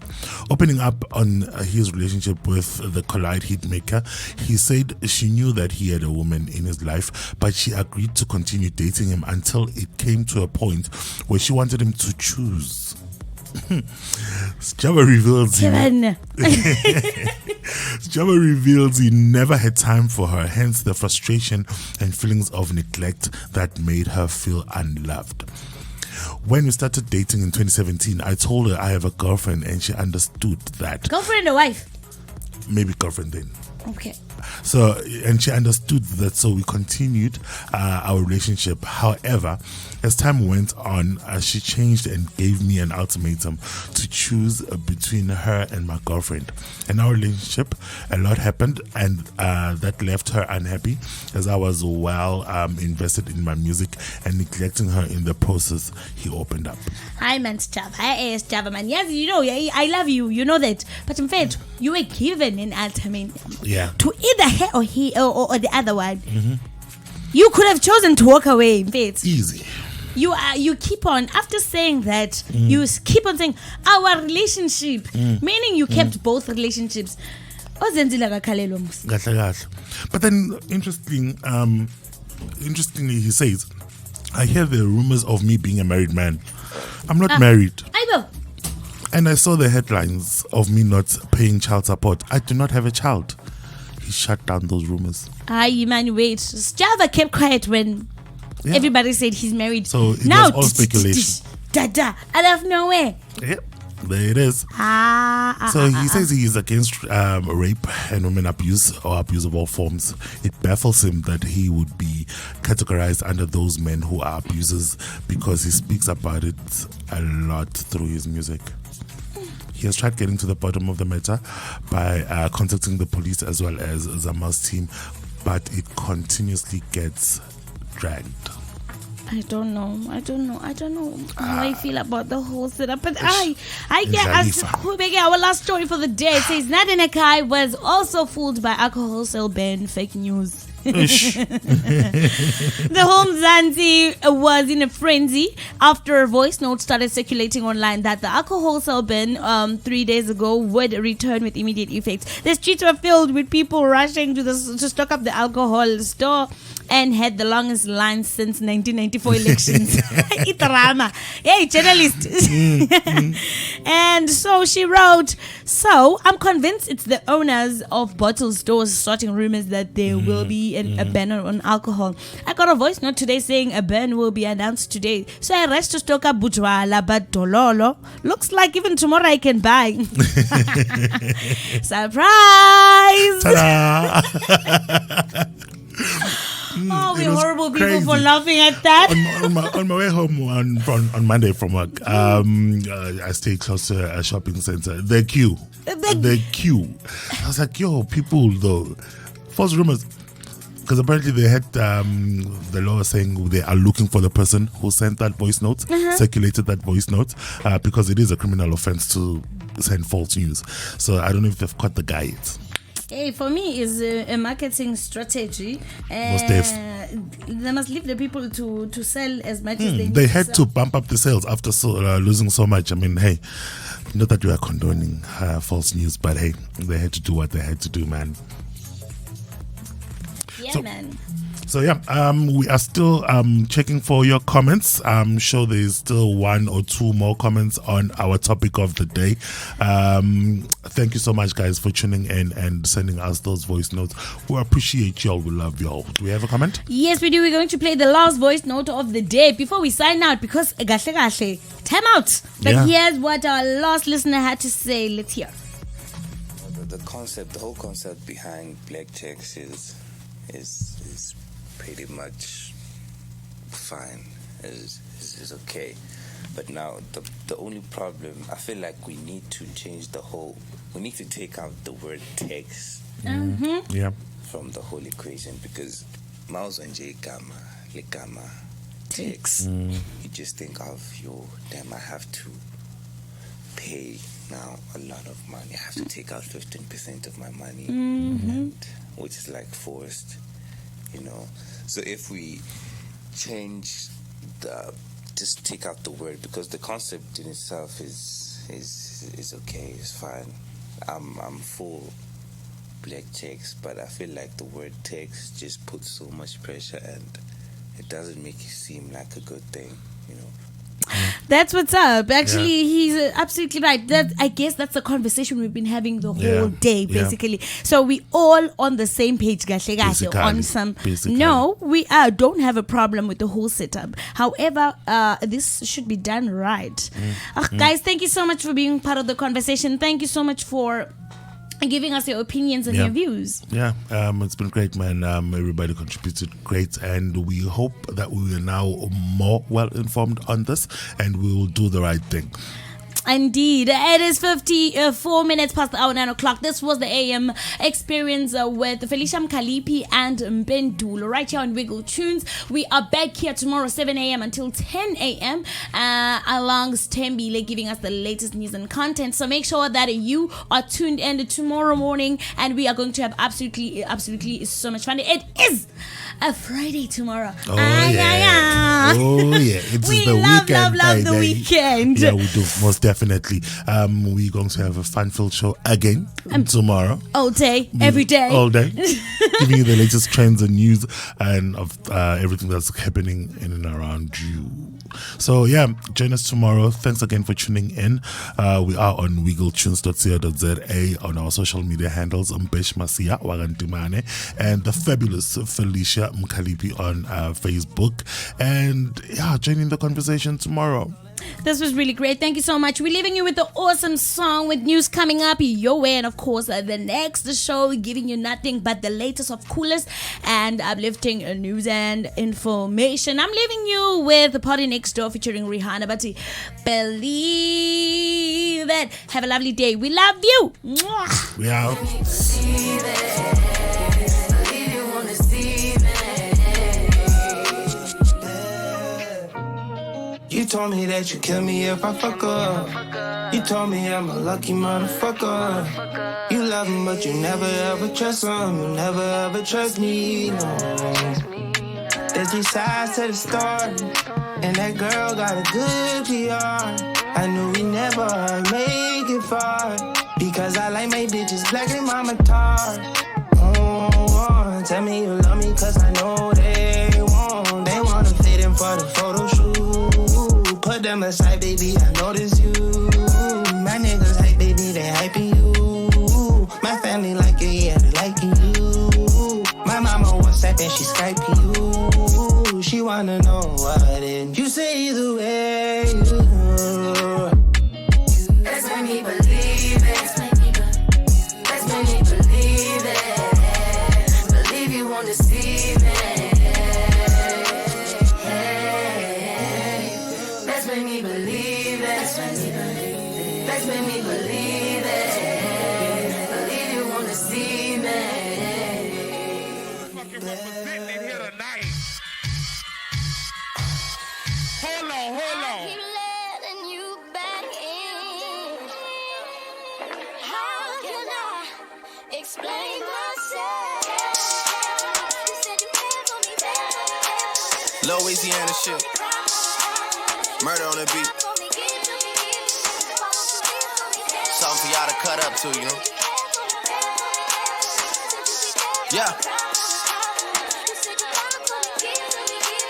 Speaker 5: Opening up on his relationship with the Collide hitmaker, he said she knew that he had a woman in his life, but she agreed to continue dating him until it came to a point where she wanted him to choose. Java reveals he never had time for her, hence the frustration and feelings of neglect that made her feel unloved. When we started dating in 2017, I told her I have a girlfriend, and she understood that.
Speaker 4: Girlfriend or wife?
Speaker 5: Maybe girlfriend then.
Speaker 4: Okay.
Speaker 5: So, and she understood that, so we continued our relationship. However, as time went on, she changed and gave me an ultimatum to choose between her and my girlfriend. In our relationship, a lot happened, and that left her unhappy, as I was well invested in my music and neglecting her in the process. He opened up.
Speaker 4: Hi, man, Java. Hi, Java, man. Yes, I love you. You know that. But in fact, you were given an ultimatum.
Speaker 5: Yeah.
Speaker 4: To either her or he or the other one. You could have chosen to walk away. In fact,
Speaker 5: easy.
Speaker 4: You keep on, after saying that, you keep on saying our relationship, meaning you kept both relationships. But then
Speaker 5: interestingly, he says, I hear the rumors of me being a married man. I'm not married.
Speaker 4: I will.
Speaker 5: And I saw the headlines of me not paying child support. I do not have a child. He shut down those rumors.
Speaker 4: Man, wait. Java kept quiet when everybody said he's married.
Speaker 5: So it was all speculation.
Speaker 4: Out of nowhere.
Speaker 5: Yep, there it is. So he says he is against rape and women abuse or abuse of all forms. It baffles him that he would be categorized under those men who are abusers, because he speaks about it a lot through his music. He has tried getting to the bottom of the matter by contacting the police as well as Zama's team, but it continuously gets dragged.
Speaker 4: I don't know how I feel about the whole setup. But I get our last story for the day. It says Nadine Akai was also fooled by alcohol sale ban. Fake news. The whole Mzansi was in a frenzy after a voice note started circulating online that the alcohol sale ban 3 days ago would return with immediate effect. The streets were filled with people rushing to stock up the alcohol store and had the longest line since 1994 elections. Drama. Hey, journalist. And so she wrote, so I'm convinced it's the owners of bottle stores starting rumors that there will be a ban on alcohol. I got a voice note today saying a ban will be announced today. So I rushed to stock up butwala, but dololo looks like even tomorrow I can buy. Surprise! Ta-da! Oh, we're horrible people
Speaker 5: crazy.
Speaker 4: For laughing at that.
Speaker 5: On my way home on Monday from work, I stayed close to a shopping center. The queue. I was like, yo, people though. False rumors. Because apparently they had the law saying they are looking for the person who sent that voice note, circulated that voice note, because it is a criminal offense to send false news. So I don't know if they've caught the guy yet.
Speaker 4: Hey, for me, is a marketing strategy. They must leave the people to sell as much as they need.
Speaker 5: They had to bump up the sales after losing so much. I mean, hey, not that we are condoning false news, but hey, they had to do what they had to do, man.
Speaker 4: Yeah, man.
Speaker 5: So yeah, we are still checking for your comments. I'm sure there's still one or two more comments on our topic of the day. Thank you so much, guys, for tuning in and sending us those voice notes. We appreciate y'all. We love y'all. Do we have a comment?
Speaker 4: Yes, we do. We're going to play the last voice note of the day before we sign out because time out. But here's what our last listener had to say. Let's hear.
Speaker 15: The whole concept behind black text is pretty much fine, is okay. But now the only problem, I feel like we need to change we need to take out the word text from the whole equation, because mouse and legama text, you just think of damn, I have to pay now a lot of money. I have to take out 15% of my money, and, which is like forced. So if we change just take out the word, because the concept in itself is okay, it's fine. I'm full black text, but I feel like the word text just puts so much pressure and it doesn't make it seem like a good thing.
Speaker 4: That's what's up. Actually, he's absolutely right. I guess that's the conversation we've been having the whole day, basically. So we all on the same page, on some. No, we don't have a problem with the whole setup. However, this should be done right. Guys, thank you so much for being part of the conversation. Thank you so much for giving us your opinions and your views.
Speaker 5: It's been great, man. Everybody contributed great, and we hope that we are now more well informed on this and we will do the right thing.
Speaker 4: Indeed. It is 54 minutes past the hour 9 o'clock. This was the AM experience with Felicia, Mkhaliphi and Mphedulo right here on Wiggletunes. We are back here tomorrow 7 a.m. until 10 a.m. Along Stembile giving us the latest news and content. So make sure that you are tuned in tomorrow morning, and we are going to have absolutely so much fun. It is a Friday tomorrow.
Speaker 5: Oh yeah. It's
Speaker 4: we
Speaker 5: the
Speaker 4: love
Speaker 5: weekend.
Speaker 4: The weekend.
Speaker 5: Yeah, we do, most definitely. We're going to have a fun-filled show again tomorrow.
Speaker 4: All day, every day.
Speaker 5: All day. Giving you the latest trends and news and of everything that's happening in and around you. So yeah, join us tomorrow. Thanks again for tuning in. We are on wiggletunes.co.za, on our social media handles, Mpesh Masia Wagantimane and the fabulous Felicia Mkhaliphi on Facebook. And yeah, join in the conversation tomorrow.
Speaker 4: This was really great. Thank you so much. We're leaving you with the awesome song with news coming up your way. And of course, the next show giving you nothing but the latest of coolest and uplifting news and information. I'm leaving you with the Party Next Door featuring Rihanna. But believe it. Have a lovely day. We love you. Mwah.
Speaker 5: We out.
Speaker 16: You told me that you kill me if I fuck up. You told me I'm a lucky motherfucker. You love him, but you never ever trust him. You never ever trust me, no. There's three sides to the story, and that girl got a good PR. I knew we never make it far, because I like my bitches black and mama tar. Oh, tell me you love me, cause I know they won't. They wanna fit in for the photo shoot. Put them aside, baby, I notice you. My niggas hype, baby, they hyping you. My family like it, yeah, they liking you. My mama WhatsApp and she Skyping you. She wanna know what did you say the way you do.
Speaker 10: Let's make me believe it. Let's make me believe it. Believe you won't deceive me. Let's make me believe it. Let's make me believe it. Believe you won't deceive me.
Speaker 8: Hold on.
Speaker 10: Keep letting you back in. How can I explain
Speaker 16: Louisiana shit. Murder on the beat. Something for y'all to cut up to, you know? Yeah.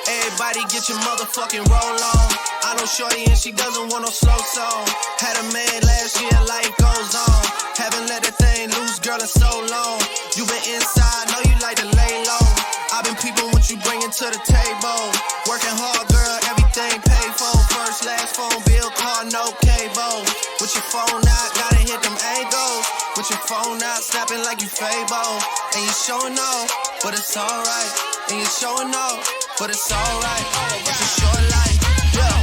Speaker 16: Everybody get your motherfucking roll on. I know shorty and she doesn't want no slow song. Had a man last year, life goes on. Haven't let that thing loose, girl, in so long. You been inside, know you like to lay low. I've been peeping what you bringing to the table. Working hard, girl, everything paid for. First, last phone bill, car, no cable. With your phone out, gotta hit them angles. With your phone out, snapping like you Fable. And you showing off, but it's alright. And you showing off, but it's alright. It's a short life, yeah.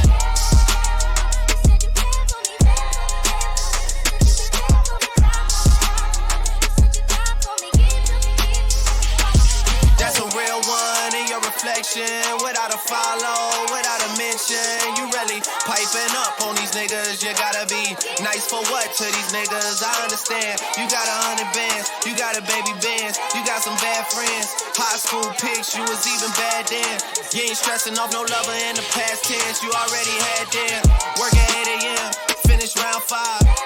Speaker 16: That's a real one in your reflection. Without a follow, without a mention. You really piping up on these niggas. You gotta be nice for what to these niggas? I understand. You got 100 bands, you got a baby bands, you got some bad friends. High school pics, you was even bad then. You ain't stressing off no lover in the past tense. You already had them. Work at 8 a.m., finish round 5.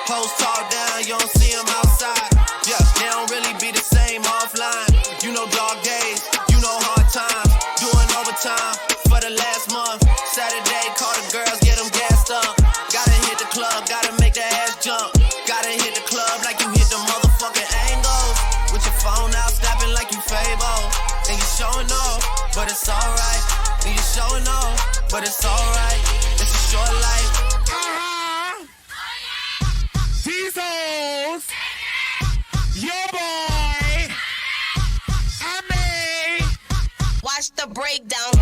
Speaker 16: Hoes talk down, you don't see them outside. Yeah, they don't really be the same offline. You know dog days, you know hard times. Doing overtime for the last month. Saturday, call the girls, get them gassed up. Gotta hit the club, gotta make the ass jump. Gotta hit the club like you hit the motherfucking angles. With your phone out, snapping like you Fable. And you showing off, but it's alright. And you showing off, but it's alright. It's a short life.
Speaker 14: These hoes, your boy, I may.
Speaker 17: Watch the breakdown.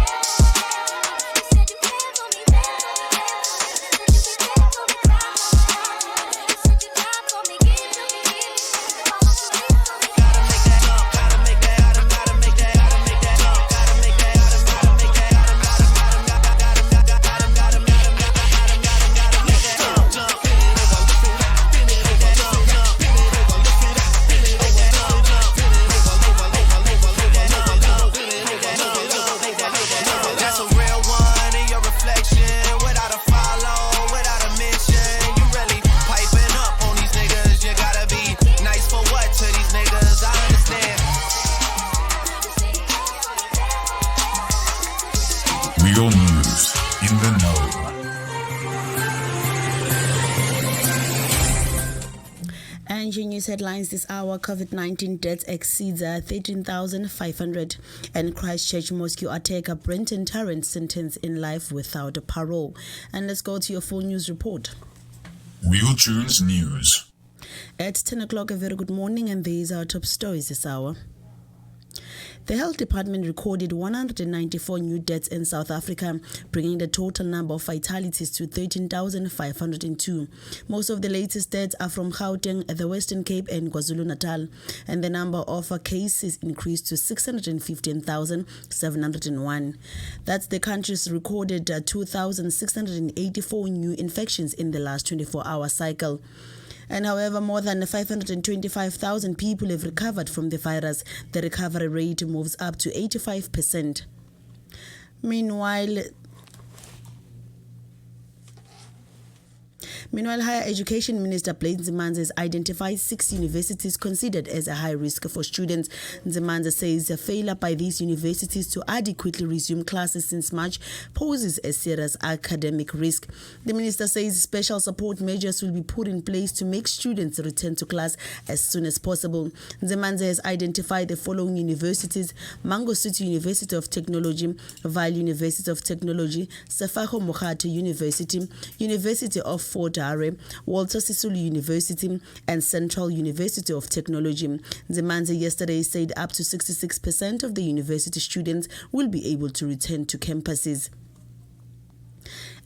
Speaker 8: Real news in the know.
Speaker 7: And your news headlines this hour: COVID-19 deaths exceeds 13,500, and Christchurch mosque attacker Brenton Tarrant sentenced in life without a parole. And let's go to your full news report.
Speaker 8: Wiggletunes News.
Speaker 7: At 10 o'clock, a very good morning, and these are our top stories this hour. The Health Department recorded 194 new deaths in South Africa, bringing the total number of fatalities to 13,502. Most of the latest deaths are from Gauteng, the Western Cape and KwaZulu-Natal, and the number of cases increased to 615,701. That's the country's recorded 2,684 new infections in the last 24-hour cycle. And however, more than 525,000 people have recovered from the virus. The recovery rate moves up to 85%. Meanwhile, Higher Education Minister Blade Nzimanza has identified 6 universities considered as a high risk for students. Nzimanza says a failure by these universities to adequately resume classes since March poses a serious academic risk. The minister says special support measures will be put in place to make students return to class as soon as possible. Nzimanza has identified the following universities: Mangosuthu University of Technology, Vaal University of Technology, Sefako Mokgato University, University of Fort Hare, Walter Sisulu University, and Central University of Technology. Nzimanza yesterday said up to 66% of the university students will be able to return to campuses.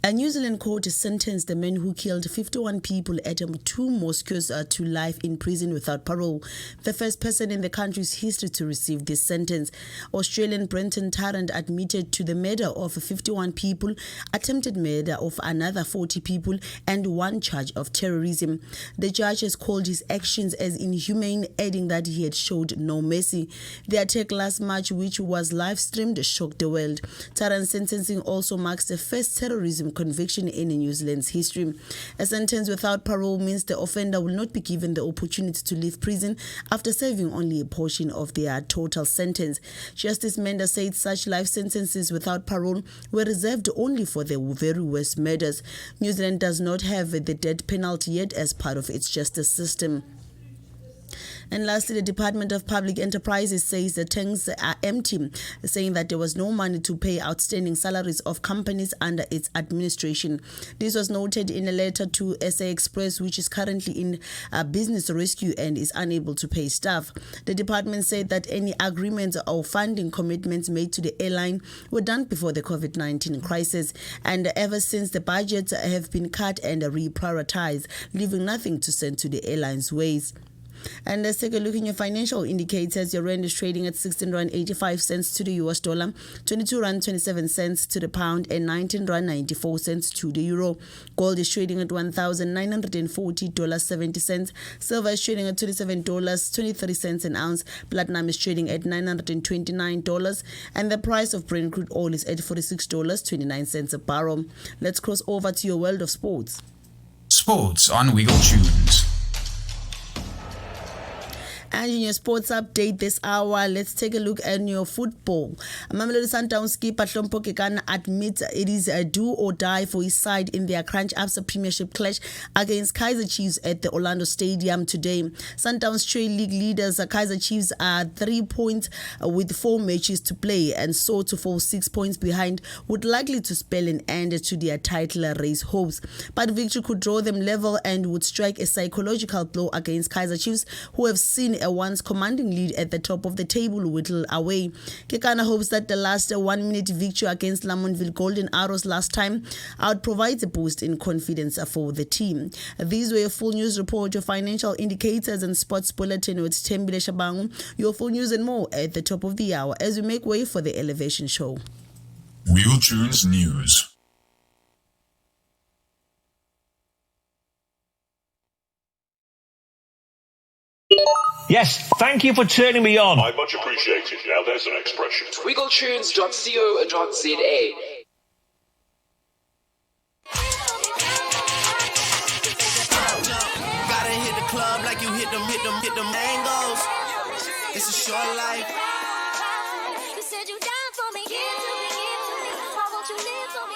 Speaker 7: A New Zealand court sentenced the man who killed 51 people at two mosques to life in prison without parole, the first person in the country's history to receive this sentence. Australian Brenton Tarrant admitted to the murder of 51 people, attempted murder of another 40 people, and one charge of terrorism. The judge has called his actions as inhumane, adding that he had showed no mercy. The attack last March, which was live-streamed, shocked the world. Tarrant's sentencing also marks the first terrorism conviction in New Zealand's history. A sentence without parole means the offender will not be given the opportunity to leave prison after serving only a portion of their total sentence. Justice Menda said such life sentences without parole were reserved only for the very worst murders. New Zealand does not have the death penalty yet as part of its justice system. And lastly, the Department of Public Enterprises says the tanks are empty, saying that there was no money to pay outstanding salaries of companies under its administration. This was noted in a letter to SA Express, which is currently in business rescue and is unable to pay staff. The department said that any agreements or funding commitments made to the airline were done before the COVID-19 crisis, and ever since the budgets have been cut and reprioritized, leaving nothing to send to the airline's ways. And let's take a look in your financial indicators. Your rand is trading at 16 rand 85 cents to the US dollar, 22 rand 27 cents to the pound, and 19 rand 94 cents to the euro. Gold is trading at $1,940.70. Silver is trading at $27.23 an ounce. Platinum is trading at $929, and the price of Brent crude oil is at $46.29 a barrel. Let's cross over to your world of sports.
Speaker 8: Sports on Wiggletunes.
Speaker 7: And in your sports update this hour, let's take a look at your football. Mamelodi Sundowns skipper Hlompo Kekana admits it is a do or die for his side in their crunch-ups premiership clash against Kaizer Chiefs at the Orlando Stadium today. Sundowns trail league leaders Kaizer Chiefs are 3 points with 4 matches to play, and so to fall 6 points behind would likely to spell an end to their title race hopes. But victory could draw them level and would strike a psychological blow against Kaizer Chiefs, who have seen a once commanding lead at the top of the table whittle away. Kekana hopes that the last 1-minute victory against Lamontville Golden Arrows last time out provides a boost in confidence for the team. These were your full news report, your financial indicators and sports bulletin with Tembile Shabangu. Your full news and more at the top of the hour as we make way for the Elevation Show.
Speaker 8: Wiggletunes News.
Speaker 1: Yes, thank you for turning me on.
Speaker 2: I much appreciate it. Now there's an expression.
Speaker 3: Wiggletunes.co.za.
Speaker 16: Gotta hit the club like you hit them angles. It's a short life.
Speaker 10: You said you down for me. Give to me. Why won't you live for me?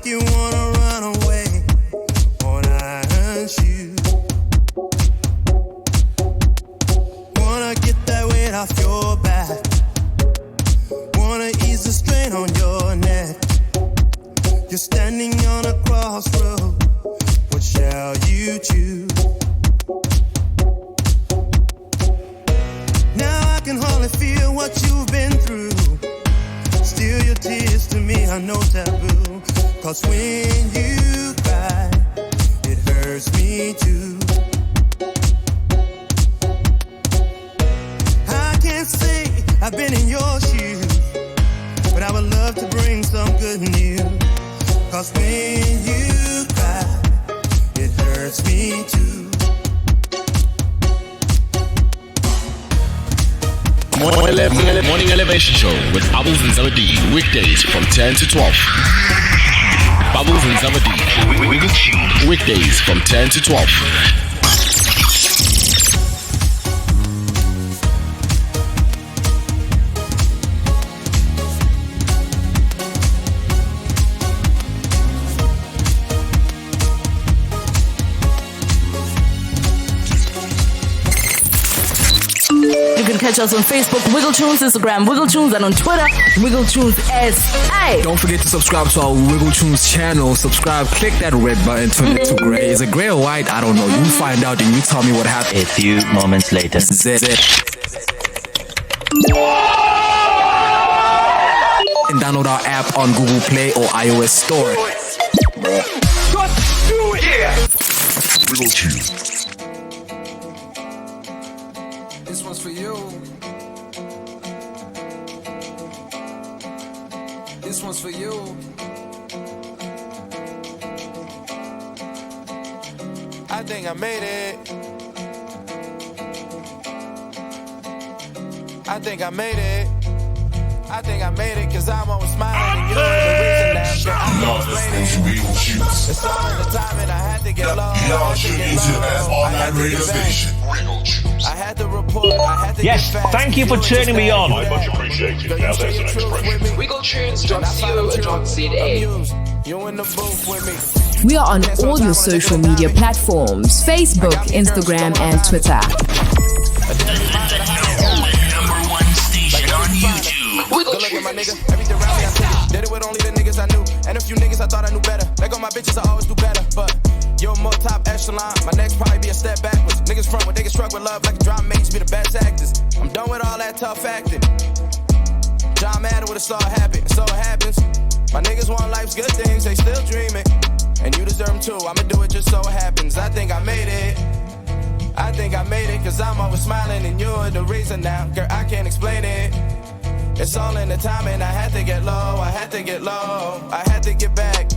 Speaker 16: make you wanna run away, wanna hunt you, wanna get that weight off your back, wanna ease the strain on your neck. You're standing on a crossroad, what shall you choose? Now I can hardly feel what you've been through. Still your tears to me are no taboo. Cause when you cry, it hurts me too. I can't say I've been in your shoes, but I would love to bring some good news. Cause when you cry, it hurts me too.
Speaker 18: Morning Elevation Show with Bubbles and Zawadi. Weekdays from 10 to 12. Bubbles and Zawadi. Weekdays from 10 to 12.
Speaker 9: You can catch us on Facebook, Wiggletunes, Instagram, Wiggletunes, and on Twitter, Wiggletunes SA.
Speaker 13: Don't forget to subscribe to our Wiggletunes channel. Subscribe, click that red button, turn it to gray. Is it gray or white? I don't know. You find out and you tell me what happened.
Speaker 6: A few moments later.
Speaker 13: And download our app on Google Play or iOS Store.
Speaker 12: Just do it! Yeah!
Speaker 8: Wiggletunes.
Speaker 19: This one's for you. This one's for you.
Speaker 16: I think I made it. I think I made it. I think I made it cause I'm always smiling and you're the reason that I can't explain it. It's all in the time and I had to get low. I had to report, I had to
Speaker 1: Yes,
Speaker 16: get fast.
Speaker 1: thank you for turning me on.
Speaker 2: Much appreciated. Now there's an expression.
Speaker 3: Wiggletunes.co.za.
Speaker 16: You in the booth with me.
Speaker 9: We are on all your social media platforms, Facebook, Instagram, and Twitter.
Speaker 3: Wiggletunes.
Speaker 16: Go look at my nigga, everything around me I took it. Did it with only the niggas I knew, and a few niggas I thought I knew better. Let go my bitches, I always do better, but you're more top echelon. My next probably be a step backwards. Niggas front when they get struck with love like a drama mates be the best actors. I'm done with all that tough acting. John Madden would've saw it happen, so it happens. My niggas want life's good things, they still dreaming, and you deserve them too. I'ma do it just so it happens. I think I made it. I think I made it cause I'm always smiling and you're the reason now. Girl, I can't explain it. It's all in the time and I had to get low, I had to get low, I had to get back.